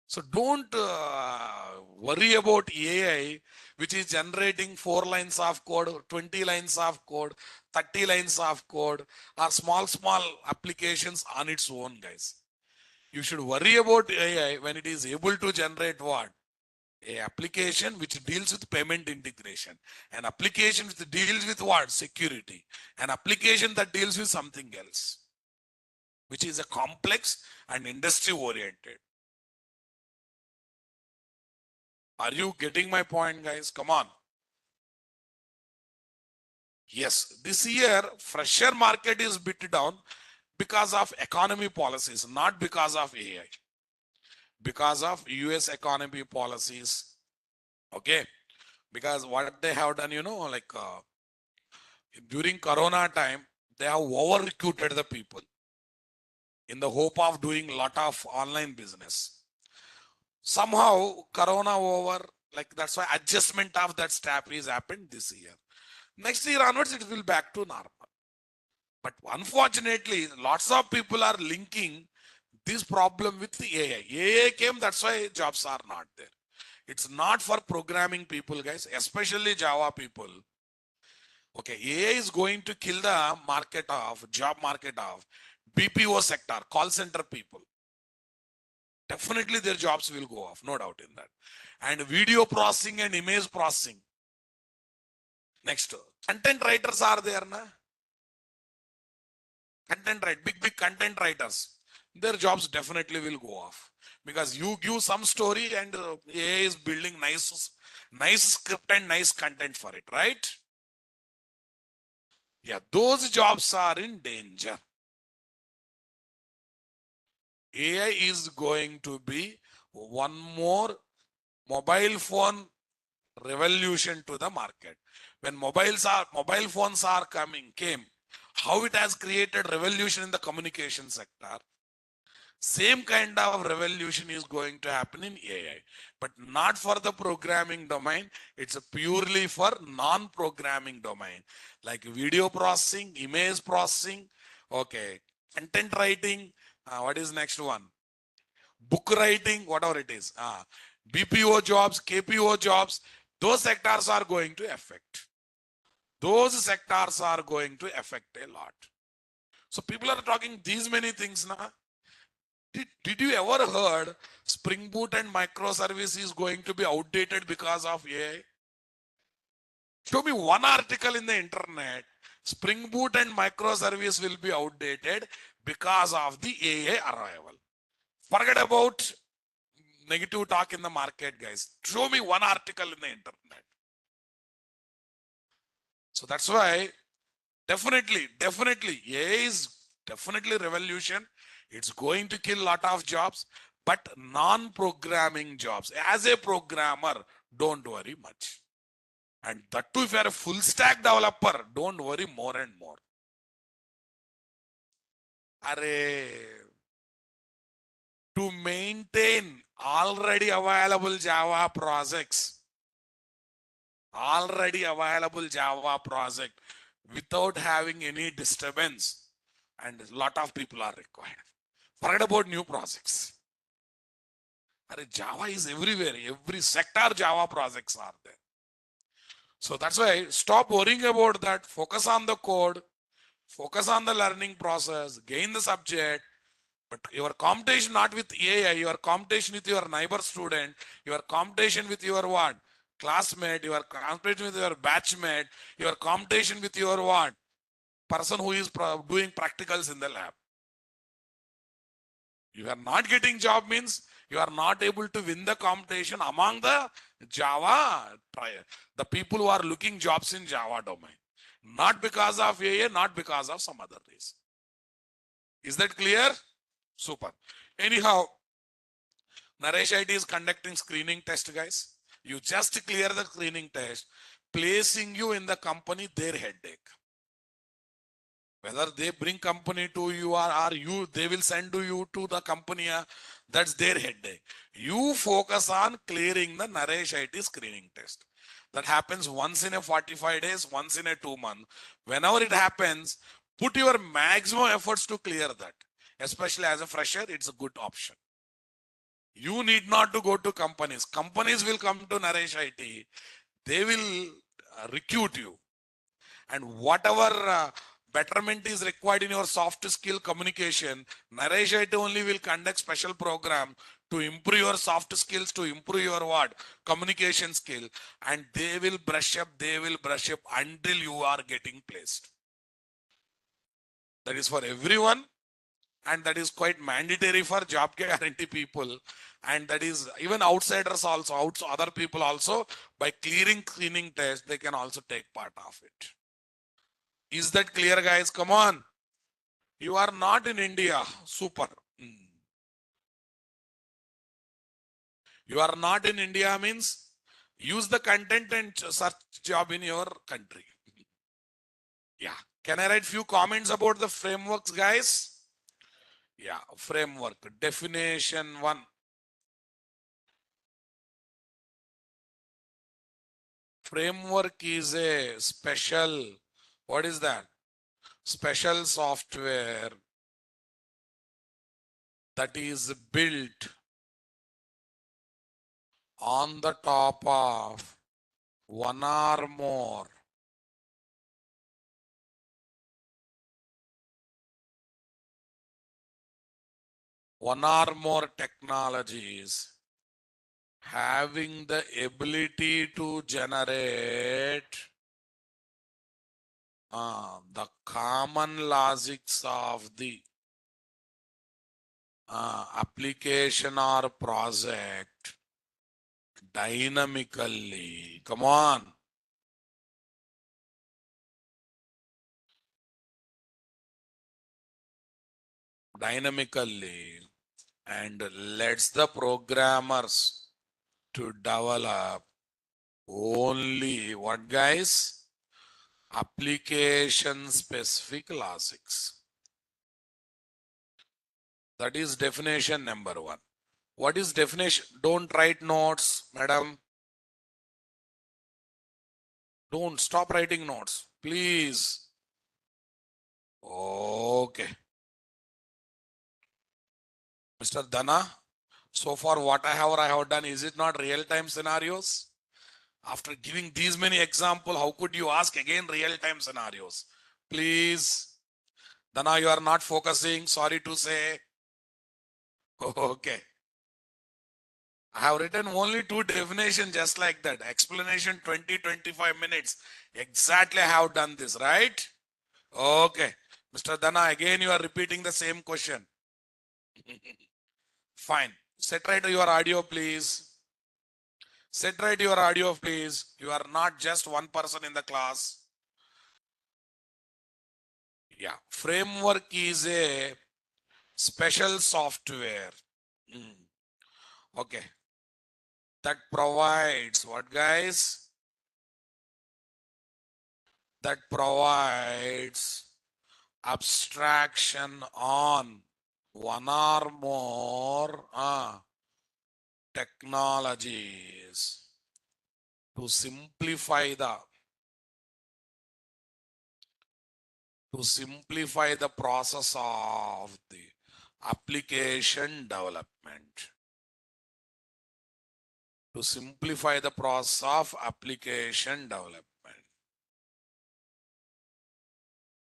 So don't worry about AI, which is generating 4 lines of code, 20 lines of code, 30 lines of code, or small applications on its own, guys. You should worry about AI when it is able to generate what? A application which deals with payment integration, an application which deals with what? Security, an application that deals with something else, which is a complex and industry oriented. Are you getting my point, guys? Come on. Yes, this year fresher market is bit down because of economy policies, not because of AI. Because of US economy policies. Okay. Because what they have done, like during Corona time, they have over recruited the people in the hope of doing a lot of online business. Somehow Corona over, like that's why adjustment of that staff is happened this year. Next year onwards, it will back to normal. But unfortunately, lots of people are linking this problem with the AI. AI came, that's why jobs are not there. It's not for programming people, guys, especially Java people. Okay, AI is going to kill the market of job market of BPO sector, call center people. Definitely their jobs will go off, no doubt in that. And video processing and image processing. Next, content writers are there, na? Content write, big content writers. Their jobs definitely will go off because you give some story and AI is building nice script and nice content for it, right? Yeah, those jobs are in danger. AI is going to be one more mobile phone revolution to the market. When mobile phones are came, how it has created revolution in the communication sector. Same kind of revolution is going to happen in AI, but not for the programming domain. It's purely for non-programming domain, like video processing, image processing, okay, content writing. What is next one? Book writing, whatever it is. BPO jobs, KPO jobs, those sectors are going to affect. Those sectors are going to affect a lot. So people are talking these many things now. Did you ever heard Spring Boot and microservice is going to be outdated because of AI? Show me one article in the internet. Spring Boot and microservice will be outdated because of the AI arrival. Forget about negative talk in the market, guys. Show me one article in the internet. So that's why definitely AI is definitely revolution. It's going to kill a lot of jobs, but non-programming jobs. As a programmer, don't worry much. And that too, if you are a full stack developer, don't worry more and more. To maintain already available Java projects, without having any disturbance, and a lot of people are required. Forget about new projects. Java is everywhere. Every sector Java projects are there. So that's why stop worrying about that. Focus on the code, focus on the learning process, gain the subject. But your competition not with AI, your competition with your neighbor student, your competition with your what? Classmate, your competition with your batchmate, your competition with your what? Person who is doing practicals in the lab. You are not getting job means you are not able to win the competition among the Java, the people who are looking jobs in Java domain. Not because of AI, not because of some other reason. Is that clear? Super. Anyhow, Naresh IT is conducting screening test, guys. You just clear the screening test, placing you in the company, their headache. Whether they bring company to you or you, they will send to you to the company, that's their headache. You focus on clearing the Naresh IT screening test. That happens once in a 45 days, once in a 2 month. Whenever it happens, put your maximum efforts to clear that. Especially as a fresher, it's a good option. You need not to go to companies. Companies will come to Naresh IT. They will recruit you. And whatever betterment is required in your soft skill communication, Naresh IT only will conduct special program to improve your soft skills, to improve your what? Communication skill. And they will brush up until you are getting placed. That is for everyone. And that is quite mandatory for job guarantee people, and that is even outsiders also, other people also, by clearing screening test, they can also take part of it. Is that clear, guys? Come on. You are not in India. Super. You are not in India means use the content and search job in your country. Yeah. Can I write few comments about the frameworks, guys? Yeah, framework. Definition 1. Framework is a special, what is that? Special software that is built on the top of one or more one or more technologies having the ability to generate the common logics of the application or project dynamically. Come on. Dynamically, and lets the programmers to develop only what, guys? Application specific logics. That is definition number one. What is definition? Don't write notes, madam. Don't stop writing notes, please. Okay. Mr. Dana, so far whatever I have done, is it not real-time scenarios? After giving these many examples, how could you ask again real-time scenarios? Please. Dana, you are not focusing, sorry to say. Okay. I have written only two definitions just like that. Explanation 20-25 minutes. Exactly I have done this, right? Okay. Mr. Dana, again you are repeating the same question. Fine. Set right your audio, please. Set right your audio, please. You are not just one person in the class. Yeah. Framework is a special software. Okay. That provides what, guys? That provides abstraction on one or more technologies to simplify the process of the application development. To simplify the process of application development.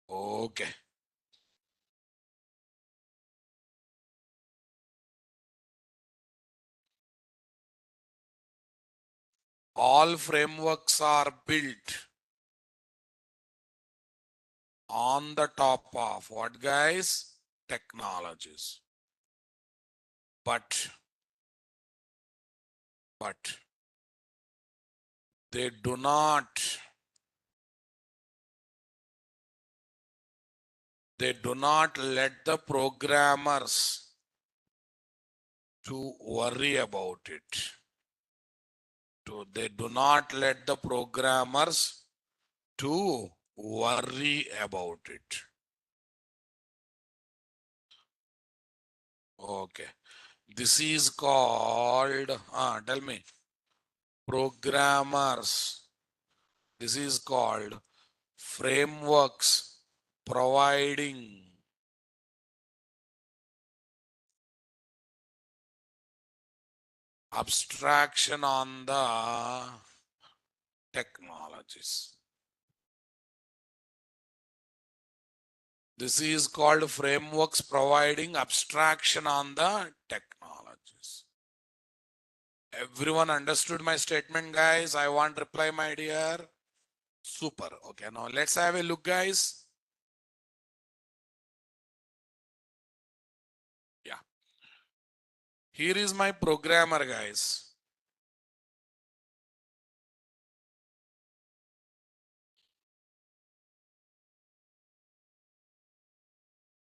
Okay. All frameworks are built on the top of what, guys? Technologies. But they do not let the programmers to worry about it. They do not let the programmers to worry about it. Okay. This is called, tell me, programmers. This is called frameworks providing abstraction on the technologies. This is called frameworks providing abstraction on the technologies. Everyone understood my statement, guys? I want reply, my dear. Super. Okay, now let's have a look, guys. Yeah. Here is my programmer, guys.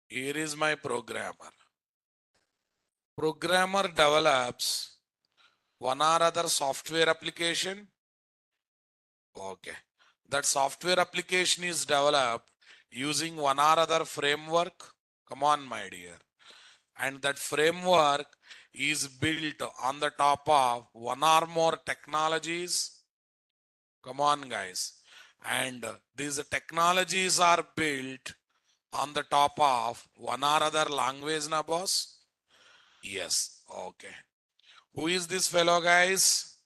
Here is my programmer. Programmer develops one or other software application. Okay. That software application is developed using one or other framework. Come on, my dear. And that framework is built on the top of one or more technologies. Come on, guys. And these technologies are built on the top of one or other language, na boss? Yes. Okay. Who is this fellow, guys?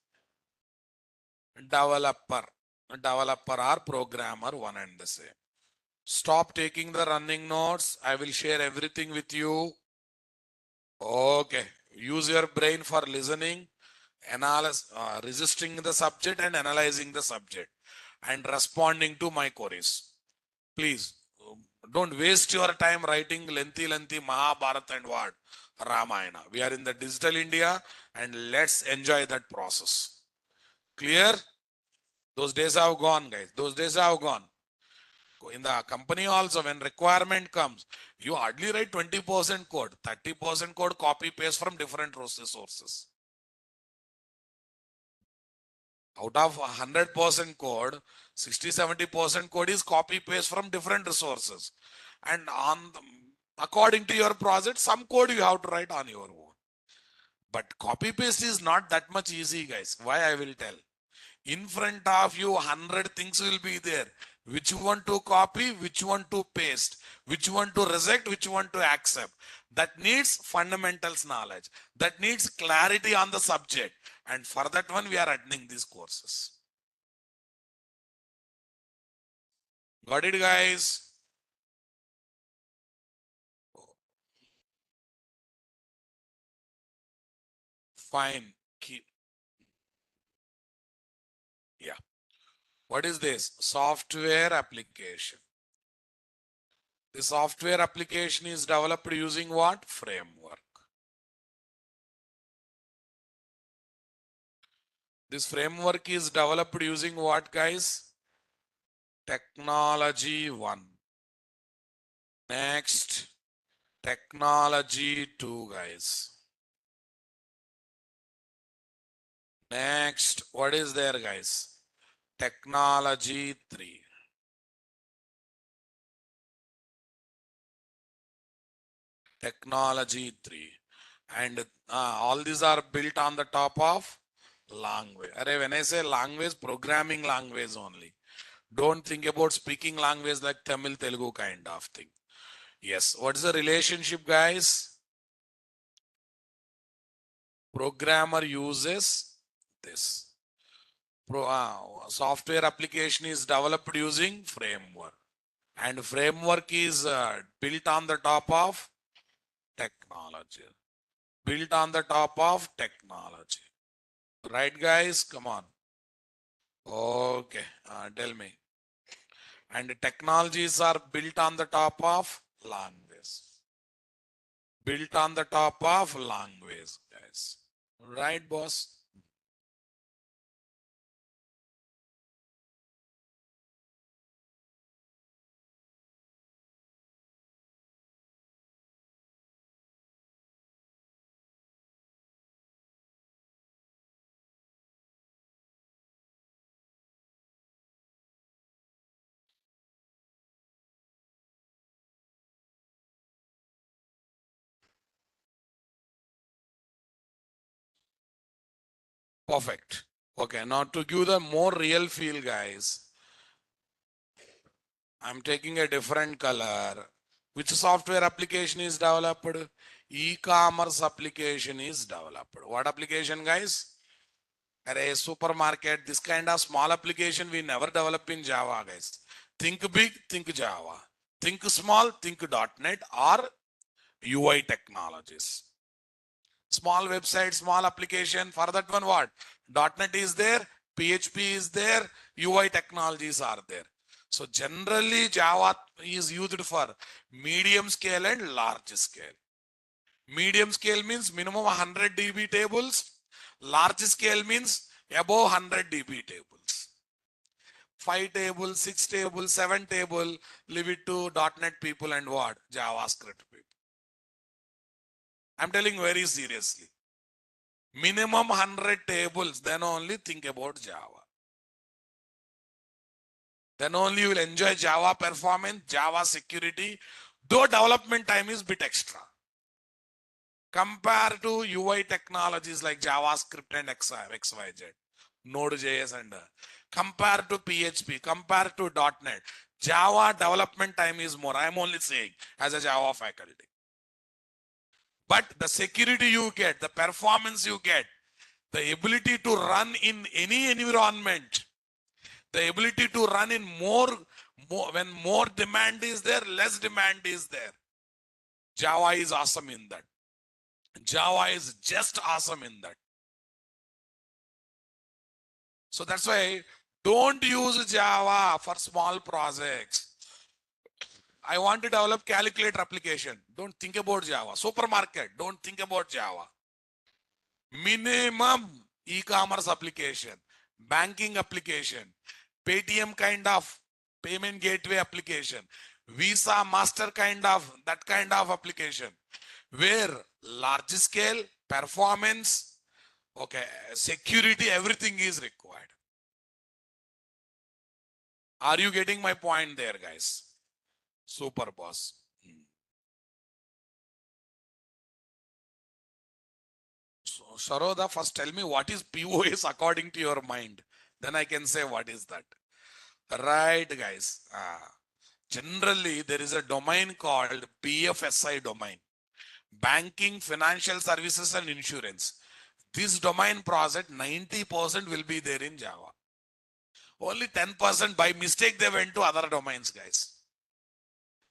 Developer. Developer or programmer, one and the same. Stop taking the running notes. I will share everything with you. Okay. Use your brain for listening, resisting the subject and analyzing the subject and responding to my queries. Please don't waste your time writing lengthy Mahabharata and what? Ramayana. We are in the digital India and let's enjoy that process. Clear? Those days have gone, guys. Those days have gone. In the company also, when requirement comes, you hardly write 20% code, 30% code copy paste from different sources. Out of 100% code, 60-70% code is copy paste from different resources. And according to your project, some code you have to write on your own. But copy paste is not that much easy, guys. Why I will tell. In front of you, 100 things will be there. Which one to copy, which one to paste, which one to reject, which one to accept. That needs fundamentals knowledge. That needs clarity on the subject. And for that one, we are attending these courses. Got it, guys? Fine. Yeah. What is this? Software application. The software application is developed using what? Framework. This framework is developed using what, guys? Technology 1. Next, technology 2, guys. Next, what is there, guys? Technology 3. Technology 3. And all these are built on the top of language. When I say language, programming language only. Don't think about speaking language like Tamil, Telugu kind of thing. Yes. What's the relationship, guys? Programmer uses this. Software application is developed using framework. And framework is built on the top of technology. Built on the top of technology. Right, guys? Come on. Okay. Tell me. And technologies are built on the top of language. Built on the top of language, guys. Right, boss? Perfect. Okay, now to give the more real feel, guys, I'm taking a different color. Which software application is developed? E-commerce application is developed. What application, guys? A supermarket, this kind of small application we never develop in Java, guys. Think big, think Java. Think small, think .NET or UI technologies. Small website, small application. For that one, what? .NET is there, PHP is there, UI technologies are there. So generally Java is used for medium scale and large scale. Medium scale means minimum 100 DB tables. Large scale means above 100 DB tables. 5 tables, 6 tables, 7 table, leave it to .NET people and what? JavaScript people. I'm telling very seriously. Minimum 100 tables, then only think about Java. Then only you will enjoy Java performance, Java security, though development time is bit extra. Compared to UI technologies like JavaScript and XYZ, Node.js and compared to PHP, compared to .NET, Java development time is more. I'm only saying as a Java faculty. But the security you get, the performance you get, the ability to run in any environment, the ability to run in more when more demand is there, less demand is there. Java is awesome in that. Java is just awesome in that. So that's why don't use Java for small projects. I want to develop calculator application. Don't think about Java. Supermarket, don't think about Java. Minimum e-commerce application, banking application, Paytm kind of payment gateway application, Visa, Master that kind of application, where large scale performance, okay, security, everything is required. Are you getting my point there, guys? Super, boss. So, Sharoda, first tell me what is POS according to your mind. Then I can say what is that. Right, guys. Generally, there is a domain called BFSI domain. Banking, financial services and insurance. This domain project, 90% will be there in Java. Only 10% by mistake they went to other domains, guys.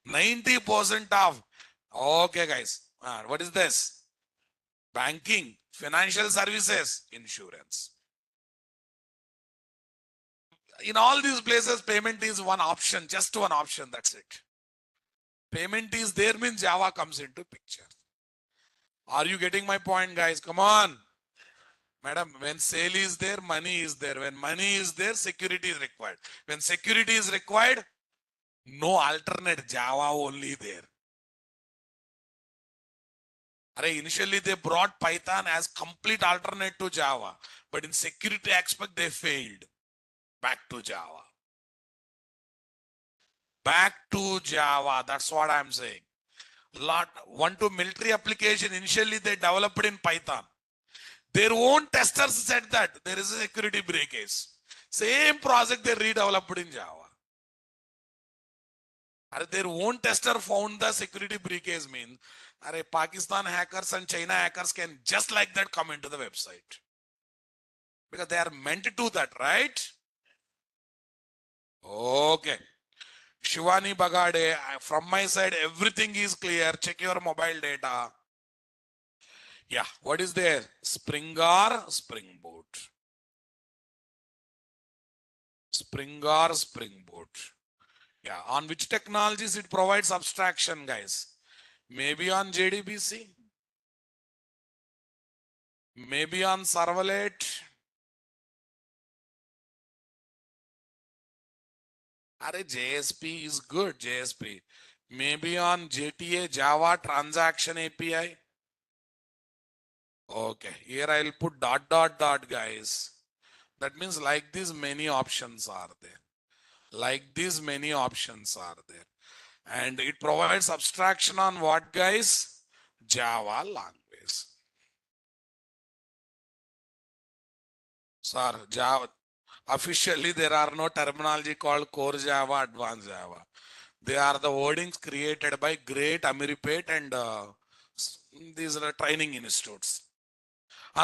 90% of, okay, guys. What is this? Banking, financial services, insurance. In all these places, payment is one option, just one option, that's it. Payment is there means Java comes into picture. Are you getting my point, guys? Come on. Madam, when sale is there, money is there. When money is there, security is required. When security is required, no alternate, Java only there. Initially they brought Python as complete alternate to Java, but in security aspect they failed. Back to Java. Back to Java. That's what I'm saying. One to military application, initially they developed in Python. Their own testers said that there is a security breakage. Same project they redeveloped in Java. Their own tester found the security breakage means Pakistan hackers and China hackers can just like that come into the website. Because they are meant to do that, right? Okay. Shivani Bagade, from my side, everything is clear. Check your mobile data. Yeah, what is there? Spring or Spring Boot? Spring or Spring Boot? Yeah, on which technologies it provides abstraction, guys? Maybe on JDBC? Maybe on Servlet? JSP is good, JSP. Maybe on JTA, Java Transaction API? Okay, here I'll put ... guys. That means like this many options are there. Like this many options are there. And it provides abstraction on what, guys? Java language. Sir, Java. Officially, there are no terminology called core Java, advanced Java. They are the wordings created by great Ameripet and these are training institutes.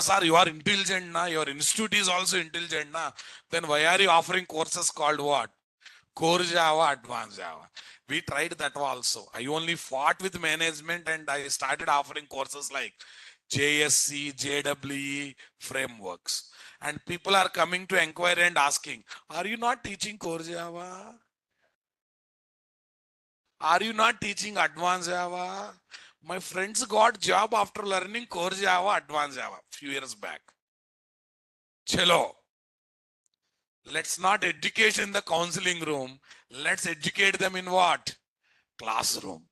Sir, you are intelligent, na? Your institute is also intelligent, na? Then why are you offering courses called what? Core Java, advanced Java. We tried that also. I only fought with management and I started offering courses like JSC, JWE frameworks. And people are coming to inquire and asking, are you not teaching Core Java? Are you not teaching advanced Java? My friends got job after learning Core Java, advanced Java few years back. Chalo. Let's not educate in the counseling room. Let's educate them in what? Classroom.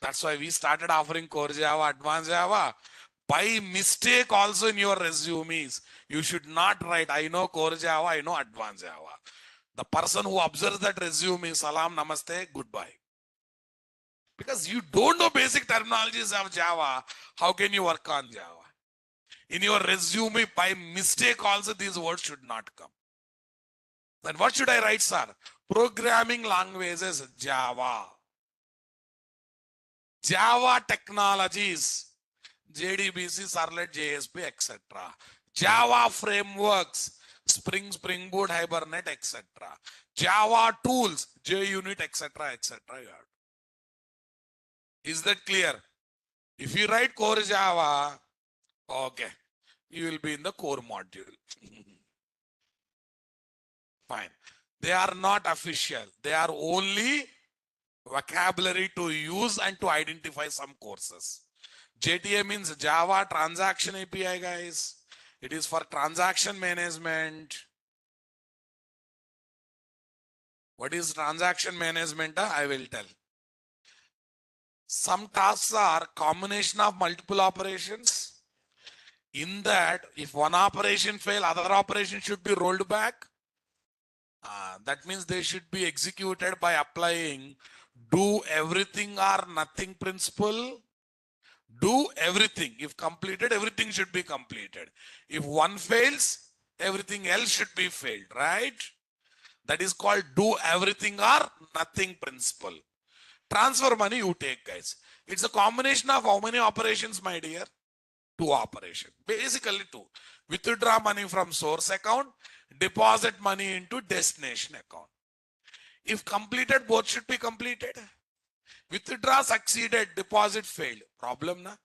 That's why we started offering Core Java, advanced Java. By mistake also in your resumes, you should not write, I know Core Java, I know advanced Java. The person who observes that resume, salam, namaste, goodbye. Because you don't know basic terminologies of Java, how can you work on Java? In your resume, by mistake also these words should not come. Then what should I write, sir? Programming languages, Java. Java technologies, JDBC, Servlet, JSP, etc. Java frameworks, Spring, Spring Boot, Hibernate, etc. Java tools, JUnit, etc., etc. Is that clear? If you write core Java, okay, you will be in the core module. Fine. They are not official. They are only vocabulary to use and to identify some courses. JTA means Java Transaction API, guys. It is for transaction management. What is transaction management? I will tell. Some tasks are combination of multiple operations. In that, if one operation fail, other operation should be rolled back. That means they should be executed by applying do everything or nothing principle. Do everything. If completed, everything should be completed. If one fails, everything else should be failed, right? That is called do everything or nothing principle. Transfer money you take, guys. It's a combination of how many operations, my dear? Two operations. Basically two. Withdraw money from source account, deposit money into destination account. If completed, both should be completed. Withdraw succeeded, deposit failed. Problem na?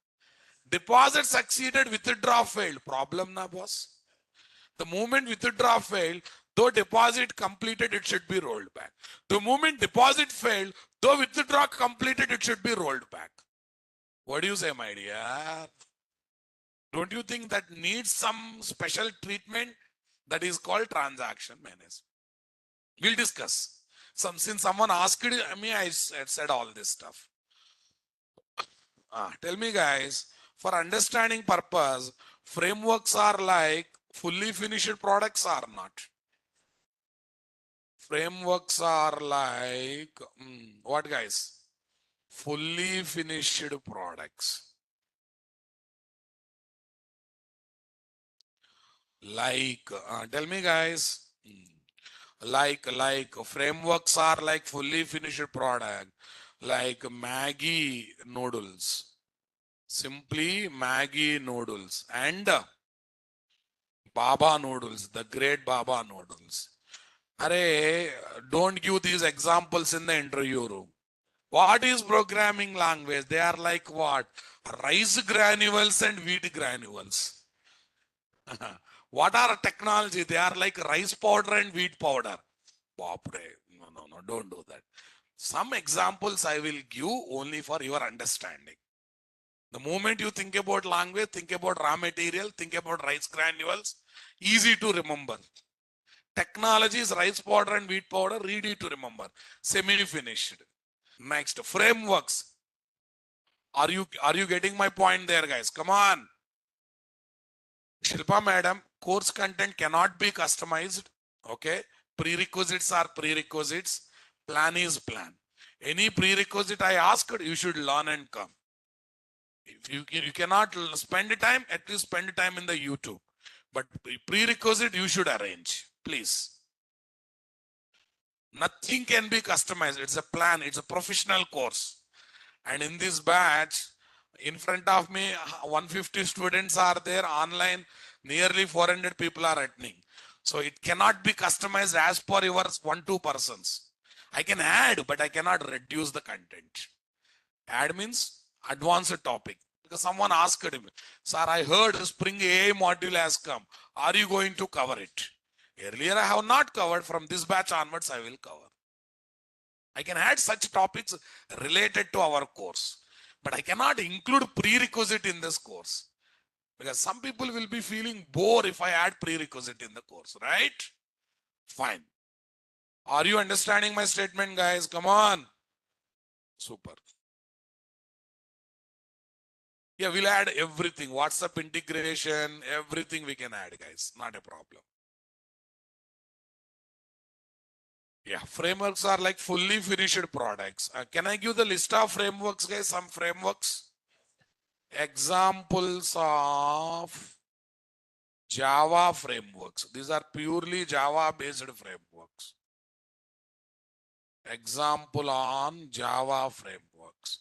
Deposit succeeded, withdraw failed. Problem na, boss? The moment withdraw failed, though deposit completed, it should be rolled back. The moment deposit failed, though withdraw completed, it should be rolled back. What do you say, my dear? Don't you think that needs some special treatment? That is called transaction management. We'll discuss. Since someone asked me, I said all this stuff. Tell me, guys, for understanding purpose, frameworks are like fully finished products or not? Frameworks are like, what, guys? Fully finished products. Like, tell me, guys. Like frameworks are like fully finished product, like Maggi noodles. Simply Maggi noodles and Baba noodles, the great Baba noodles. Array, don't give these examples in the interview room. What is programming language? They are like what? Rice granules and wheat granules. What are technology? They are like rice powder and wheat powder. No, don't do that. Some examples I will give only for your understanding. The moment you think about language, think about raw material, think about rice granules, easy to remember. Technology is rice powder and wheat powder, easy to remember. Semi-finished. Next, frameworks. Are you getting my point there, guys? Come on. Shilpa madam, course content cannot be customized. Okay. Prerequisites are prerequisites. Plan is plan. Any prerequisite I asked, you should learn and come. If you cannot spend time, at least spend time in the YouTube. But prerequisite you should arrange, please. Nothing can be customized. It's a plan. It's a professional course. And in this batch, in front of me, 150 students are there online. Nearly 400 people are attending. So it cannot be customized as per your 1-2 persons. I can add, but I cannot reduce the content. Add means advanced topic. Because someone asked him, sir, I heard Spring AI module has come. Are you going to cover it? Earlier, I have not covered. From this batch onwards, I will cover. I can add such topics related to our course, but I cannot include prerequisite in this course because some people will be feeling bored if I add prerequisite in the course, right? Fine. Are you understanding my statement, guys? Come on. Super. Yeah, we'll add everything. WhatsApp integration, everything we can add, guys. Not a problem. Yeah, frameworks are like fully finished products. Can I give the list of frameworks, guys? Some frameworks. Examples of Java frameworks. These are purely Java based frameworks. Example on Java frameworks.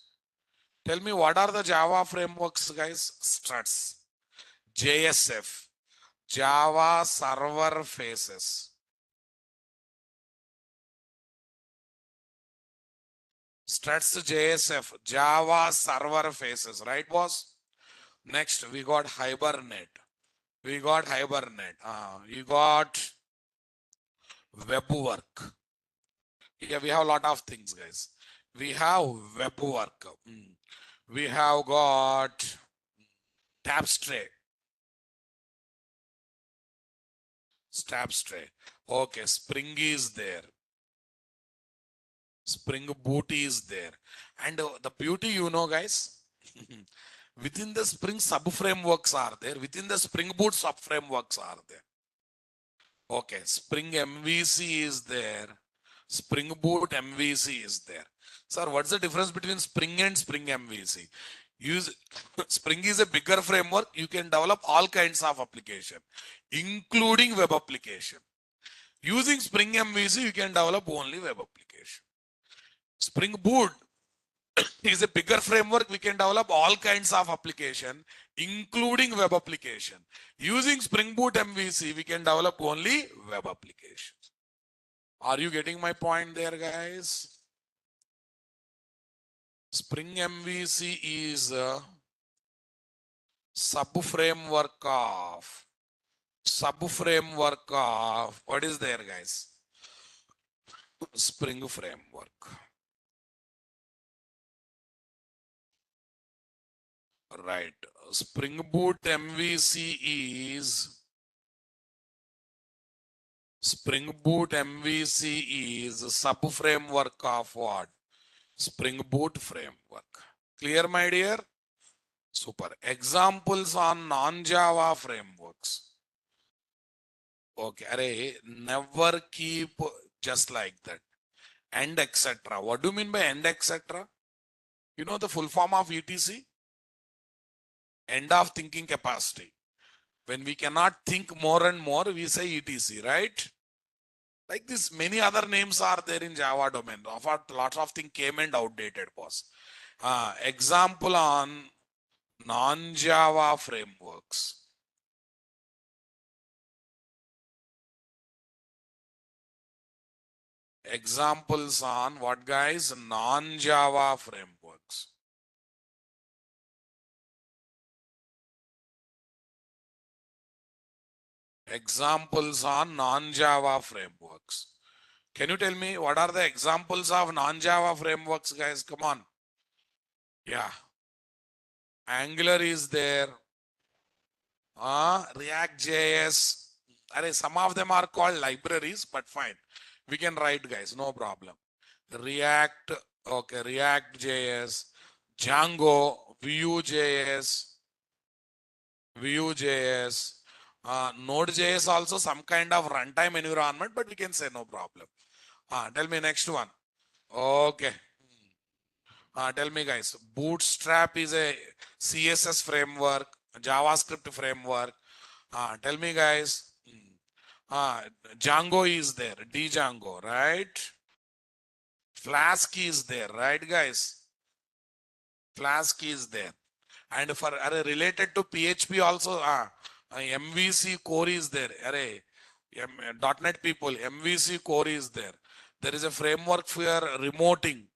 Tell me what are the Java frameworks, guys? Struts, JSF, Java server faces. Struts JSF, Java server faces, right, boss? Next, we got Hibernate. We got Hibernate. You got web work. Yeah, we have a lot of things, guys. We have web work. We have got Tapestry. Tapestry. Okay, Spring is there. Spring Boot is there. And the beauty, guys, within the Spring sub frameworks are there. Within the Spring Boot sub frameworks are there. Okay, Spring MVC is there. Spring Boot MVC is there. Sir, what's the difference between Spring and Spring MVC? Spring is a bigger framework. You can develop all kinds of application, including web application. Using Spring MVC, you can develop only web application. Spring Boot is a bigger framework. We can develop all kinds of application, including web application. Using Spring Boot MVC, we can develop only web applications. Are you getting my point there, guys? Spring MVC is a sub-framework of what is there, guys? Spring framework. Right. Spring Boot MVC is a sub-framework of what? Spring Boot framework. Clear, my dear? Super. Examples on non-Java frameworks. Okay, array, never keep just like that. And etc. What do you mean by and etc.? You know the full form of ETC? End of thinking capacity. When we cannot think more and more, we say ETC, right? Like this, many other names are there in Java domain. Lots of things came and outdated, boss. Example on non-Java frameworks. Examples on what, guys? Non-Java frameworks. Examples on non-Java frameworks. Can you tell me what are the examples of non-Java frameworks, guys? Come on. Yeah. Angular is there. React.js. Some of them are called libraries, but fine. We can write, guys, no problem. React, okay, React.js, Django, Vue.js, Node.js also some kind of runtime environment, but we can say no problem. Tell me next one. Okay. Tell me, guys, Bootstrap is a CSS framework, JavaScript framework. Tell me, guys. Django is there, Django, right? Flask is there, right, guys? Flask is there. And for related to PHP also, MVC core is there. .NET people, MVC core is there. There is a framework for remoting.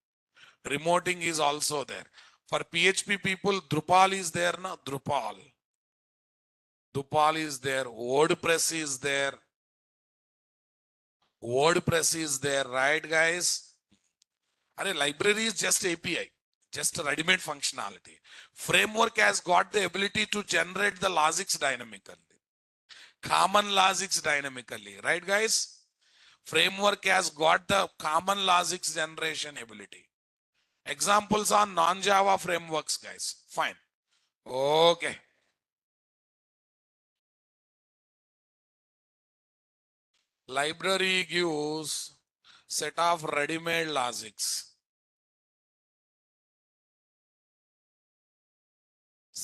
Remoting is also there. For PHP people, Drupal is there, na? Drupal is there. WordPress is there. WordPress is there, right, guys? Library is just API, just a ready-made functionality. Framework has got the ability to generate the logics dynamically, common logics dynamically, right, guys? Framework has got the common logics generation ability. Examples on non-Java frameworks, guys. Fine. Okay. Library gives set of ready-made logics.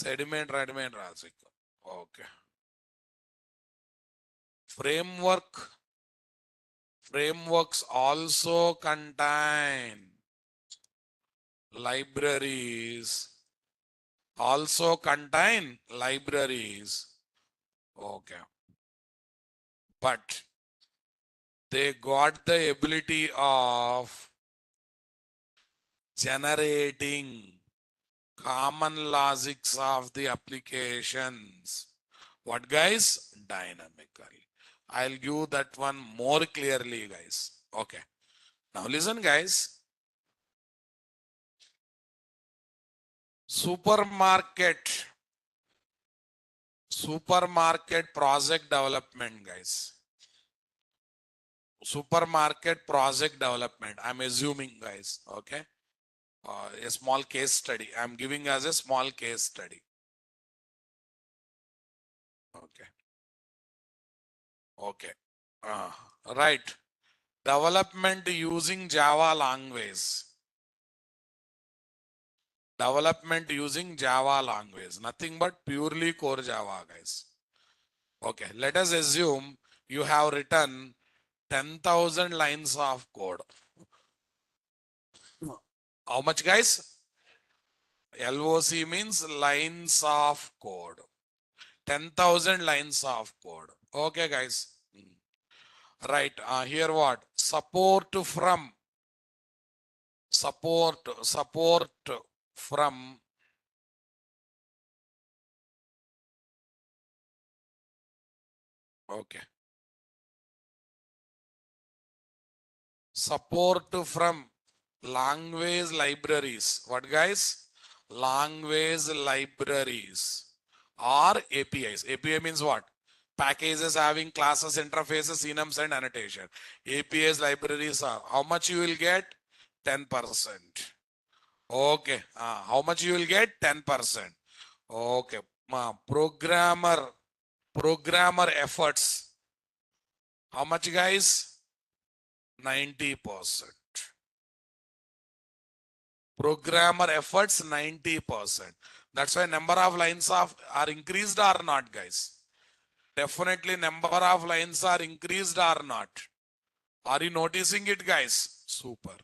Ready-made logic. Okay. Frameworks also contain libraries. Okay. But they got the ability of generating common logics of the applications. What guys? Dynamically. I'll give that one more clearly, guys. Okay. Now listen, guys. Supermarket project development, guys. Supermarket project development. I'm assuming, guys. Okay. A small case study. I'm giving as a small case study. Okay. Okay. Right. Development using Java language. Development using Java language. Nothing but purely core Java, guys. Okay. Let us assume you have written 10,000 lines of code. How much, guys? LOC means lines of code. 10,000 lines of code. Okay, guys. Right. Here what? Support from okay. Support from language libraries. What guys? Language libraries or APIs. API means what? Packages having classes, interfaces, enums, and annotation. APIs libraries are how much you will get? 10%. Okay. How much you will get? 10%. Okay. Programmer efforts. How much, guys? 90%. Programmer efforts 90%. That's why number of lines are increased or not, guys? Definitely number of lines are increased or not. Are you noticing it, guys? Super.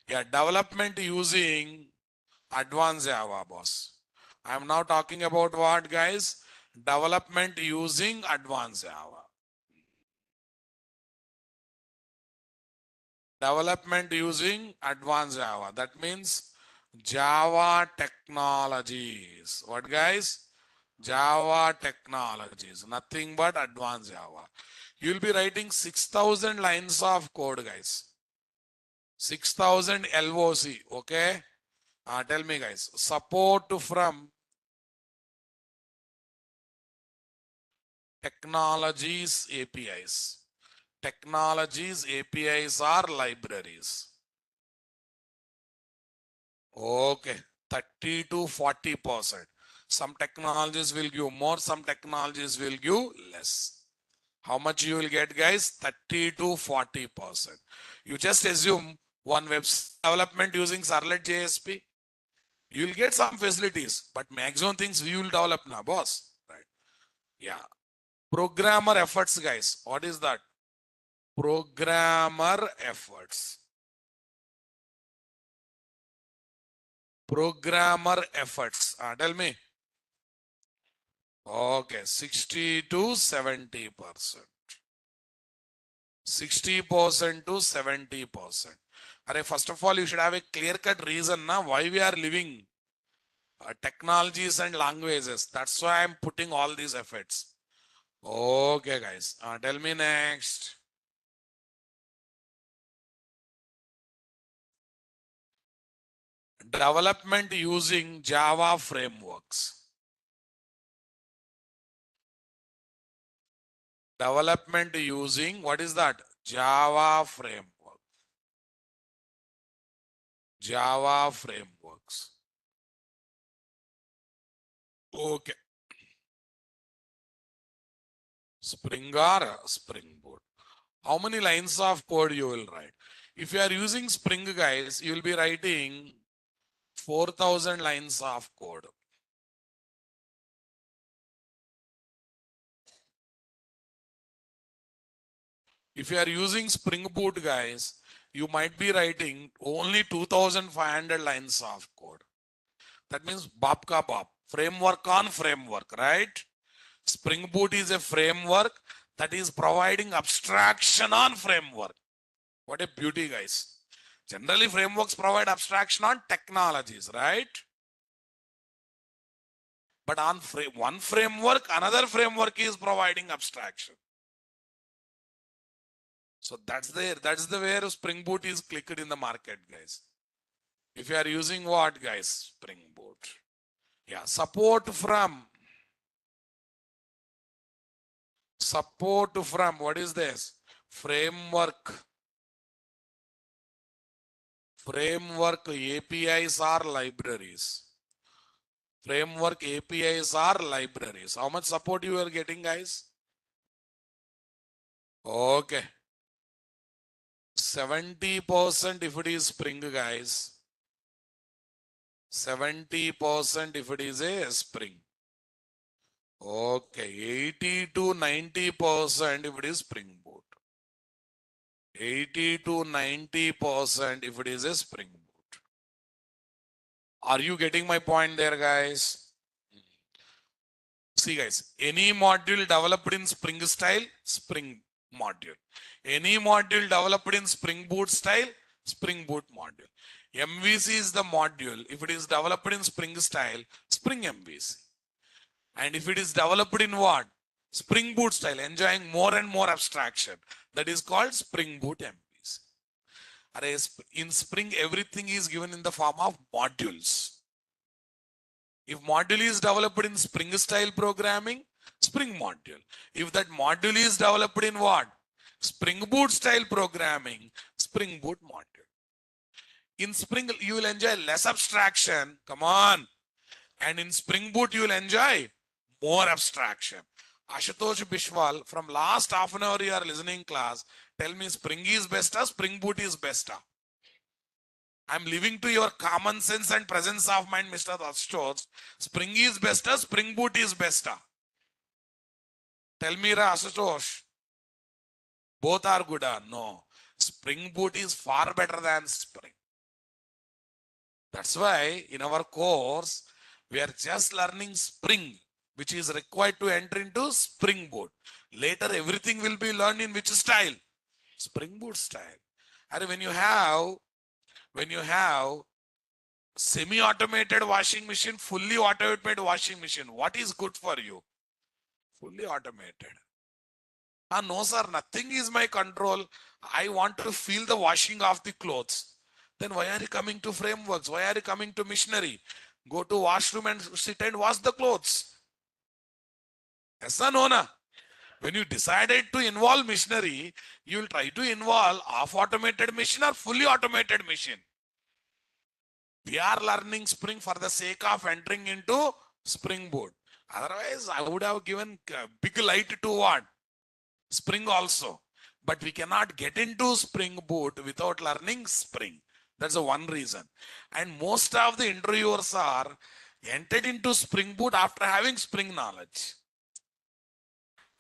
Yeah, development using advanced Java, boss. I'm now talking about what, guys? Development using advanced Java. Development using advanced Java. That means Java technologies. What, guys? Java technologies. Nothing but advanced Java. You'll be writing 6,000 lines of code, guys. 6,000 LOC. Okay. Tell me, guys. Support from technologies APIs. Technologies APIs are libraries. Okay. 30 to 40%. Some technologies will give more, some technologies will give less. How much you will get, guys? 30 to 40%. You just assume one web development using Servlet JSP. You will get some facilities, but maximum things you will develop now, boss. Right? Yeah. Programmer efforts, guys. What is that? Programmer efforts. Programmer efforts. Tell me. Okay, 60 to 70%. 60% to 70%. First of all, you should have a clear-cut reason now why we are living technologies and languages. That's why I'm putting all these efforts. Okay, guys. Tell me next. Development using Java frameworks. Development using, what is that? Java framework. Java frameworks. Okay. Spring or Spring Boot. How many lines of code you will write? If you are using Spring, guys, you will be writing 4,000 lines of code. If you are using Spring Boot, guys, you might be writing only 2,500 lines of code. That means Bop ka Bop, framework on framework, right? Spring Boot is a framework that is providing abstraction on framework. What a beauty, guys. Generally, frameworks provide abstraction on technologies, right? But on one framework, another framework is providing abstraction. So that's the where Spring Boot is clicked in the market, guys. If you are using what, guys? Spring Boot. Yeah, support from what is this? Framework APIs are libraries. Framework APIs are libraries. How much support you are getting, guys? Okay. 70% if it is Spring, guys. 70% if it is a Spring. Okay. 80 to 90% if it is Spring Boot. 80 to 90% if it is a Spring Boot. Are you getting my point there, guys? See, guys, any module developed in Spring style, Spring module. Any module developed in Spring Boot style, Spring Boot module. MVC is the module. If it is developed in Spring style, Spring MVC. And if it is developed in what? Spring Boot style, enjoying more and more abstraction. That is called Spring Boot MVC. In Spring, everything is given in the form of modules. If module is developed in Spring style programming, Spring module. If that module is developed in what? Spring Boot style programming, Spring Boot module. In Spring, you will enjoy less abstraction. Come on. And in Spring Boot, you will enjoy more abstraction. Ashutosh Bishwal, from last half an hour you are listening class, tell me Spring is best or Spring Boot is best? I'm leaving to your common sense and presence of mind, Mr. Ashutosh. Spring is best or Spring Boot is best? Tell me, Ashutosh. Both are good. No. Spring Boot is far better than Spring. That's why in our course, we are just learning Spring, which is required to enter into Spring Boot. Later, everything will be learned in which style? Spring Boot style. And when you have semi-automated washing machine, fully automated washing machine, what is good for you? Fully automated. No, sir, nothing is my control. I want to feel the washing of the clothes. Then why are you coming to frameworks? Why are you coming to missionary? Go to washroom and sit and wash the clothes. Yes or no, na? When you decided to involve missionary, you will try to involve half-automated machine or fully automated machine. We are learning Spring for the sake of entering into Spring Boot. Otherwise, I would have given big light to what? Spring also. But we cannot get into Spring Boot without learning Spring. That's the one reason. And most of the interviewers are entered into Spring Boot after having Spring knowledge.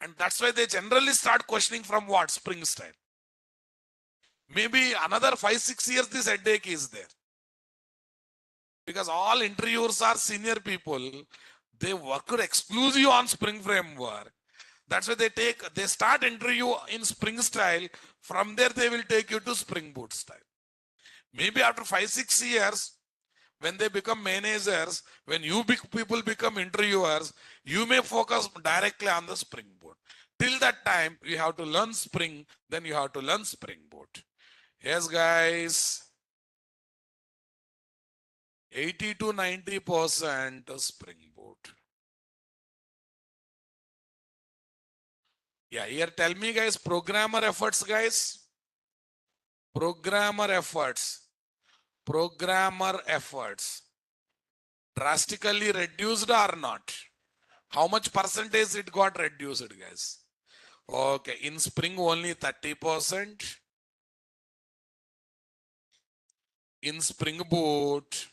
And that's why they generally start questioning from what? Spring style. Maybe another 5-6 years this headache is there. Because all interviewers are senior people. They worked exclusively on Spring framework. That's why they start interview in Spring style. From there, they will take you to Spring Boot style. Maybe after 5-6 years, when they become managers, when you people become interviewers, you may focus directly on the Spring Boot. Till that time, you have to learn Spring, then you have to learn Spring Boot. Yes, guys. 80 to 90% Spring Boot. Yeah, here tell me, guys, programmer efforts, guys. Programmer efforts drastically reduced or not? How much percentage it got reduced, guys? Okay, in Spring only 30%. In Spring Boot,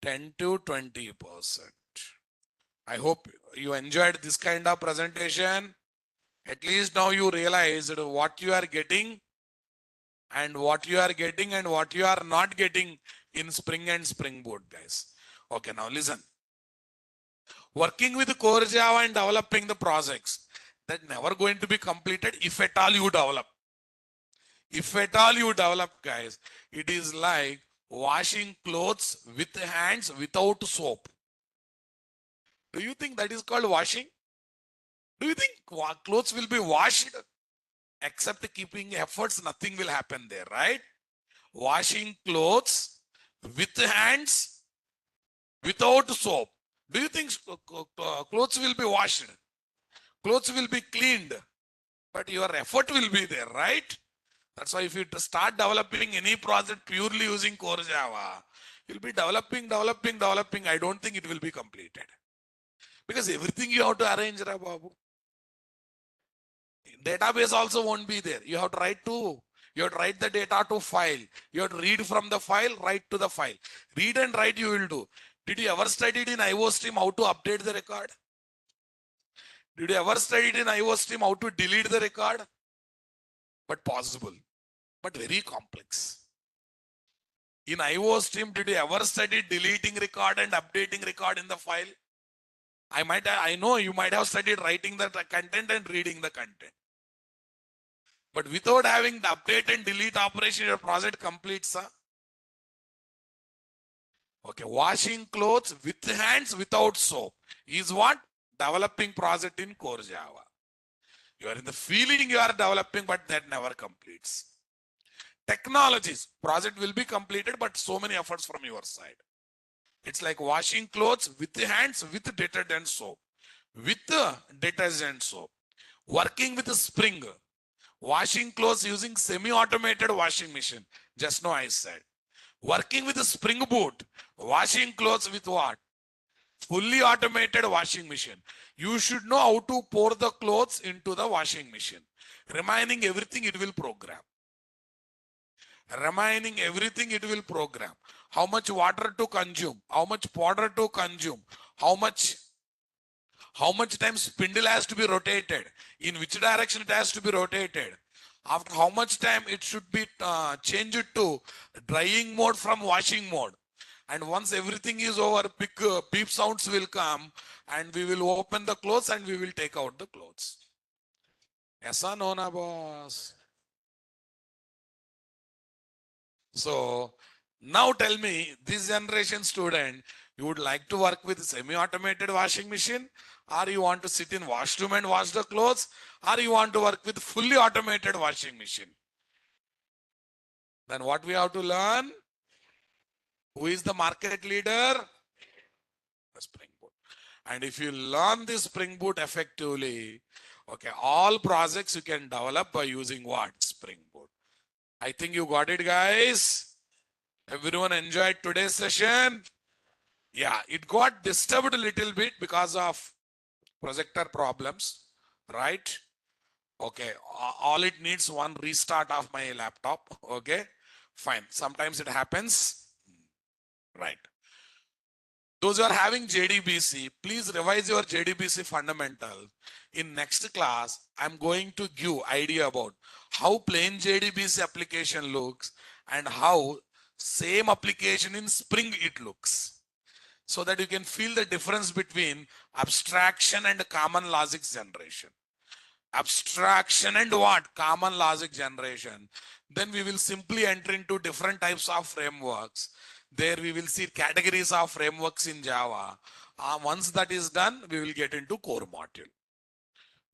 10 to 20%. I hope you enjoyed this kind of presentation. At least now you realize what you are getting and what you are getting and what you are not getting in Spring and Spring Boot, guys. Okay, now listen. Working with core Java and developing the projects, that never going to be completed if at all you develop. If at all you develop, guys, it is like washing clothes with hands without soap. Do you think that is called washing? Do you think clothes will be washed? Except keeping efforts, nothing will happen there, right? Washing clothes with hands without soap. Do you think clothes will be washed? Clothes will be cleaned, but your effort will be there, right? That's why if you start developing any project purely using core Java, you'll be developing. I don't think it will be completed. Because everything you have to arrange, Ra Babu. Database also won't be there. You have to write the data to file. You have to read from the file, write to the file. Read and write you will do. Did you ever study in IOStream how to update the record? Did you ever study in IOStream how to delete the record? But possible, but very complex. In IOStream, did you ever study deleting record and updating record in the file? I know you might have studied writing the content and reading the content. But without having the update and delete operation, your project completes. Okay, washing clothes with hands without soap is what? Developing project in core Java. You are in the feeling you are developing, but that never completes. Technologies, project will be completed, but so many efforts from your side. It's like washing clothes with the hands with detergent soap. With the detergent soap. Working with a spring. Washing clothes using semi-automated washing machine. Just now I said. Working with a spring boot. Washing clothes with what? Fully automated washing machine. You should know how to pour the clothes into the washing machine. Remaining everything it will program. Remaining everything it will program. How much water to consume, how much powder to consume, how much time spindle has to be rotated, in which direction it has to be rotated, after how much time it should be changed to drying mode from washing mode. And once everything is over, beep sounds will come and we will open the clothes and we will take out the clothes. Yes or no, na boss? So now tell me, this generation student, you would like to work with semi-automated washing machine, or you want to sit in washroom and wash the clothes, or you want to work with fully automated washing machine? Then what we have to learn? Who is the market leader? The Spring Boot. And if you learn this Spring Boot effectively, okay, all projects you can develop by using what? Spring Boot. I think you got it, guys. Everyone enjoyed today's session? Yeah, it got disturbed a little bit because of projector problems, right? Okay, all it needs one restart of my laptop. Okay, fine. Sometimes it happens, right? Those who are having JDBC, please revise your JDBC fundamental. In next class, I'm going to give idea about how plain JDBC application looks and how same application in Spring it looks, so that you can feel the difference between abstraction and common logic generation. Abstraction and what? Common logic generation. Then we will simply enter into different types of frameworks. There we will see categories of frameworks in Java. Once that is done, we will get into core module.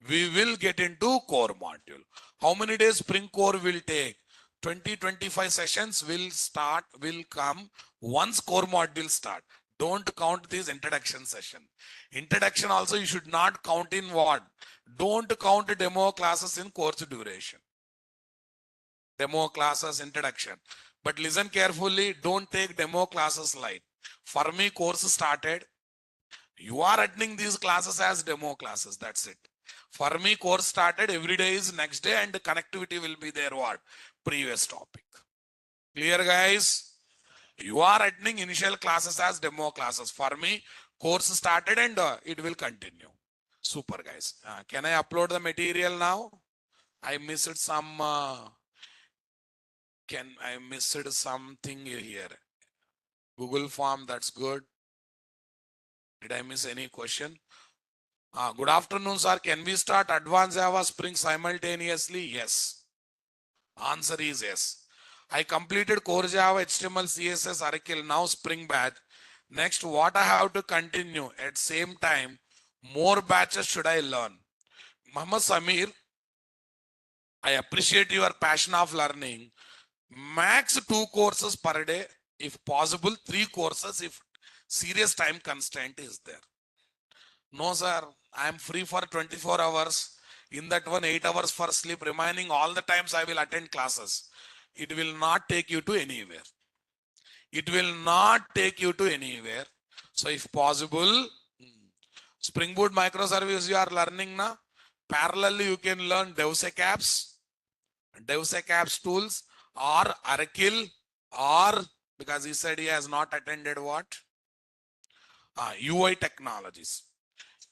We will get into core module. How many days Spring Core will take? 20-25 sessions will come once core module start. Don't count this introduction session. Introduction also you should not count in what? Don't count demo classes in course duration. Demo classes introduction. But listen carefully, don't take demo classes light. For me, course started. You are attending these classes as demo classes. That's it. For me, course started, every day is next day and the connectivity will be there what? Previous topic. Clear, guys? You are attending initial classes as demo classes. For me, course started and it will continue. Super, guys. Can I upload the material now? I missed some. I missed something here? Google form, that's good. Did I miss any question? Good afternoon, sir. Can we start Advanced Java Spring simultaneously? Yes. Answer is yes. I completed core Java, HTML, CSS, Oracle, now Spring Batch. Next, what I have to continue at same time, more batches should I learn? Muhammad Samir, I appreciate your passion of learning. Max 2 courses per day, if possible, 3 courses if serious time constraint is there. No, sir, I am free for 24 hours. In that one, 8 hours for sleep. Remaining all the times I will attend classes. It will not take you to anywhere. It will not take you to anywhere. So if possible, Spring Boot microservice you are learning now. Parallelly, you can learn DevSecApps tools or Oracle or because he said he has not attended what? UI technologies.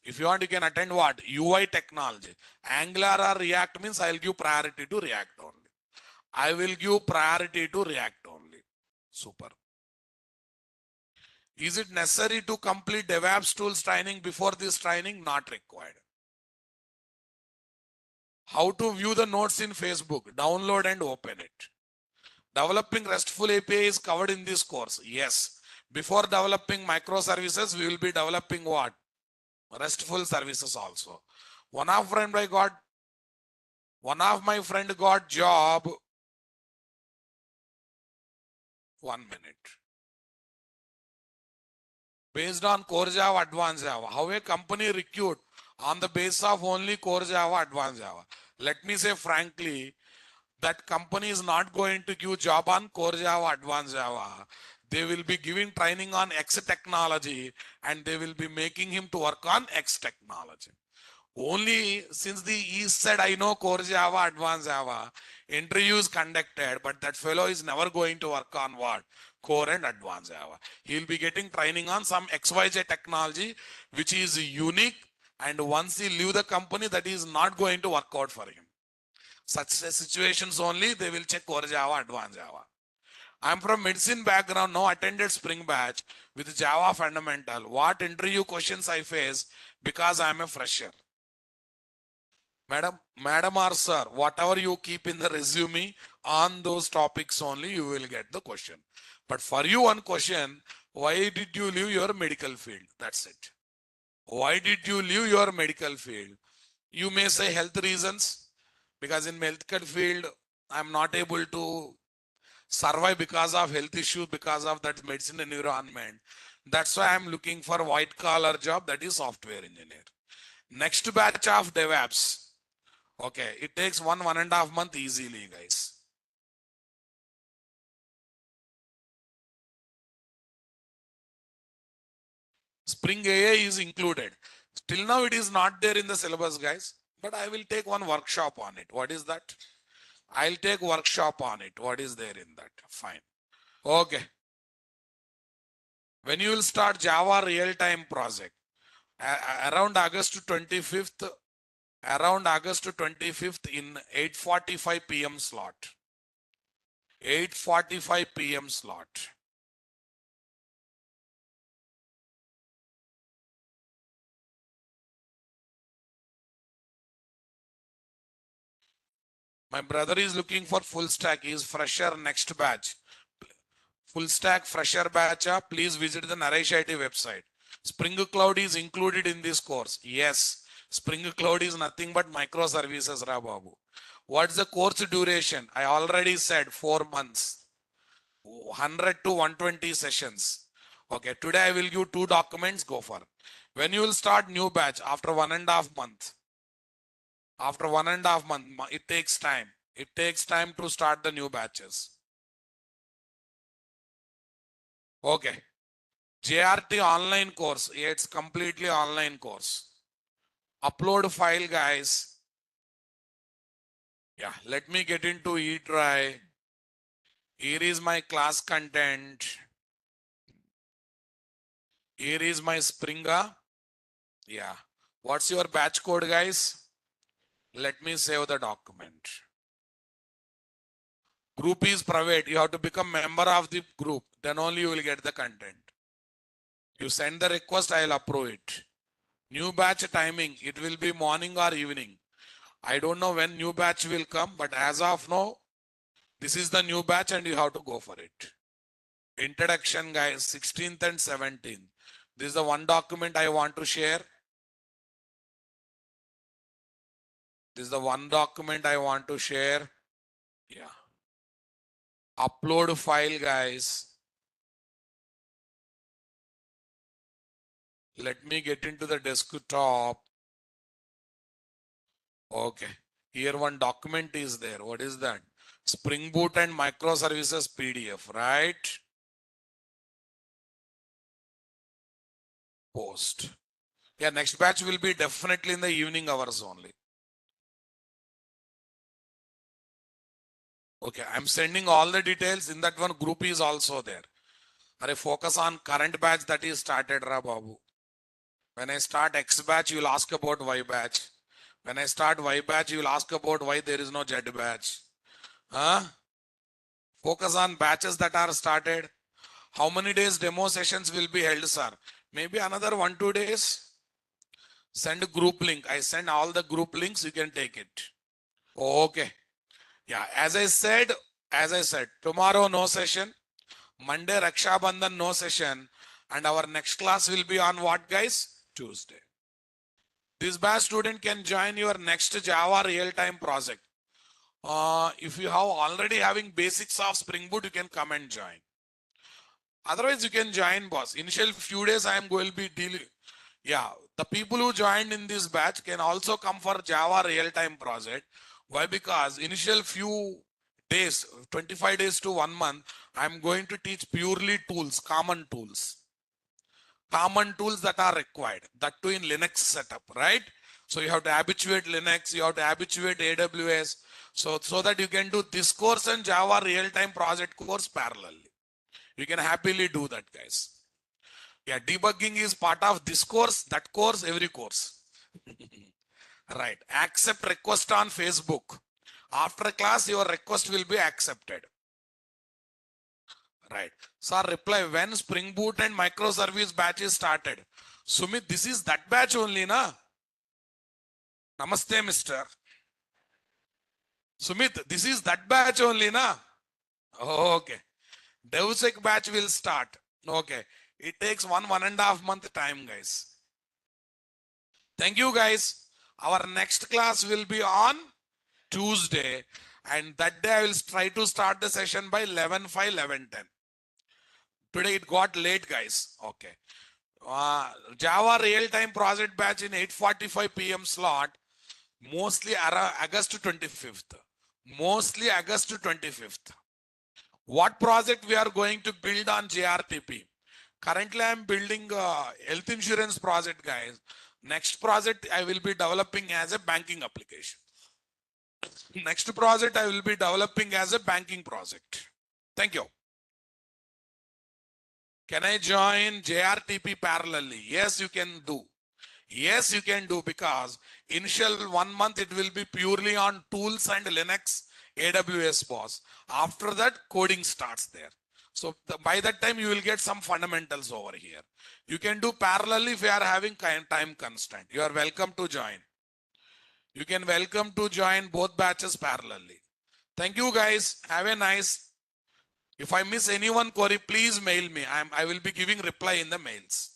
If you want, you can attend what? UI technology. Angular or React means I'll give priority to React only. I will give priority to React only. Super. Is it necessary to complete DevOps tools training before this training? Not required. How to view the notes in Facebook? Download and open it. Developing RESTful API is covered in this course. Yes. Before developing microservices, we will be developing what? RESTful services also. One of my friend got job. 1 minute. Based on core Java, advanced Java. How a company recruit on the basis of only core Java, advanced Java. Let me say frankly, that company is not going to give job on core Java, advanced Java. They will be giving training on X technology and they will be making him to work on X technology. Only since he said, I know core Java, advanced Java, interviews conducted, but that fellow is never going to work on what? Core and advanced Java. He will be getting training on some XYZ technology, which is unique. And once he leave the company, that is not going to work out for him. Such situations only, they will check core Java, advanced Java. I'm from medicine background, now attended Spring Batch with Java fundamental. What interview questions I face because I'm a fresher? Madam or sir, whatever you keep in the resume on those topics only, you will get the question. But for you, one question, why did you leave your medical field? That's it. Why did you leave your medical field? You may say health reasons, because in medical field, I'm not able to survive because of health issues, because of that medicine environment. That's why I'm looking for white collar job, that is software engineer. Next batch of DevOps. Okay, it takes 1.5 months easily, guys. Spring AA is included. Till now, it is not there in the syllabus, guys. But I will take one workshop on it. What is that? I'll take workshop on it. What is there in that? Fine. Okay. When you will start Java real-time project? Around August 25th, in 8:45 p.m. slot. 8:45 p.m. slot. My brother is looking for full stack. He is fresher next batch. Full stack fresher batch. Please visit the Naresh IT website. Spring Cloud is included in this course. Yes. Spring Cloud is nothing but microservices, Babu. What's the course duration? I already said 4 months. 100 to 120 sessions. Okay, today I will give 2 documents, go for. When you will start new batch after 1.5 months. After 1.5 months, it takes time. It takes time to start the new batches. Okay. JRT online course. Yeah, it's completely online course. Upload file, guys. Yeah, let me get into eTry. Here is my class content. Here is my Springa. Yeah. What's your batch code, guys? Let me save the document. Group is private. You have to become member of the group. Then only you will get the content. You send the request, I will approve it. New batch timing, it will be morning or evening. I don't know when new batch will come, but as of now, This is the new batch and you have to go for it. Introduction, guys, 16th and 17th. This is the one document I want to share. This is the one document I want to share. Yeah. Upload file, guys. Let me get into the desktop. Okay. Here one document is there. What is that? Spring Boot and microservices PDF, right? Post. Yeah, next batch will be definitely in the evening hours only. Okay, I'm sending all the details. In that one, group is also there. I focus on current batch that is started, Ra Babu. When I start X batch, you will ask about Y batch. When I start Y batch, you will ask about why there is no Z batch. Huh? Focus on batches that are started. How many days demo sessions will be held, sir? Maybe another 1-2 days. Send a group link. I send all the group links. You can take it. Okay. Yeah. As I said, tomorrow no session. Monday Raksha Bandhan no session. And our next class will be on what, guys? Tuesday. This batch student can join your next Java real-time project. If you have already having basics of Spring Boot, you can come and join. Otherwise, you can join, boss. Initial few days, I am going to be dealing. Yeah, the people who joined in this batch can also come for Java real-time project. Why? Because initial few days, 25 days to 1 month, I'm going to teach purely tools, common tools that are required, that too in Linux setup, right? So you have to habituate Linux, you have to habituate AWS, so that you can do this course and Java real-time project course parallelly. You can happily do that, guys. Yeah, debugging is part of this course, that course, every course. Right. Accept request on Facebook. After class, your request will be accepted. Right. Sir, reply when Spring Boot and microservice batch is started. Sumit, this is that batch only, na? Namaste, mister. Sumit, this is that batch only, na? Okay. DevSec batch will start. Okay. It takes 1.5 month time, guys. Thank you, guys. Our next class will be on Tuesday. And that day I will try to start the session by 11:05, 11:10. Today it got late, guys. Okay. Java real-time project batch in 8:45 p.m. slot. Mostly August 25th. Mostly August 25th. What project we are going to build on JRTP? Currently, I'm building a health insurance project, guys. Next project I will be developing as a banking application. Next project I will be developing as a banking project. Thank you. Can I join JRTP parallelly? Yes, you can do. Yes, you can do, because initial 1 month it will be purely on tools and Linux AWS boss. After that, coding starts there. So by that time, you will get some fundamentals over here. You can do parallelly if you are having time constraint. You are welcome to join. You can welcome to join both batches parallelly. Thank you, guys. Have a nice. If I miss anyone query, please mail me. I will be giving reply in the mails.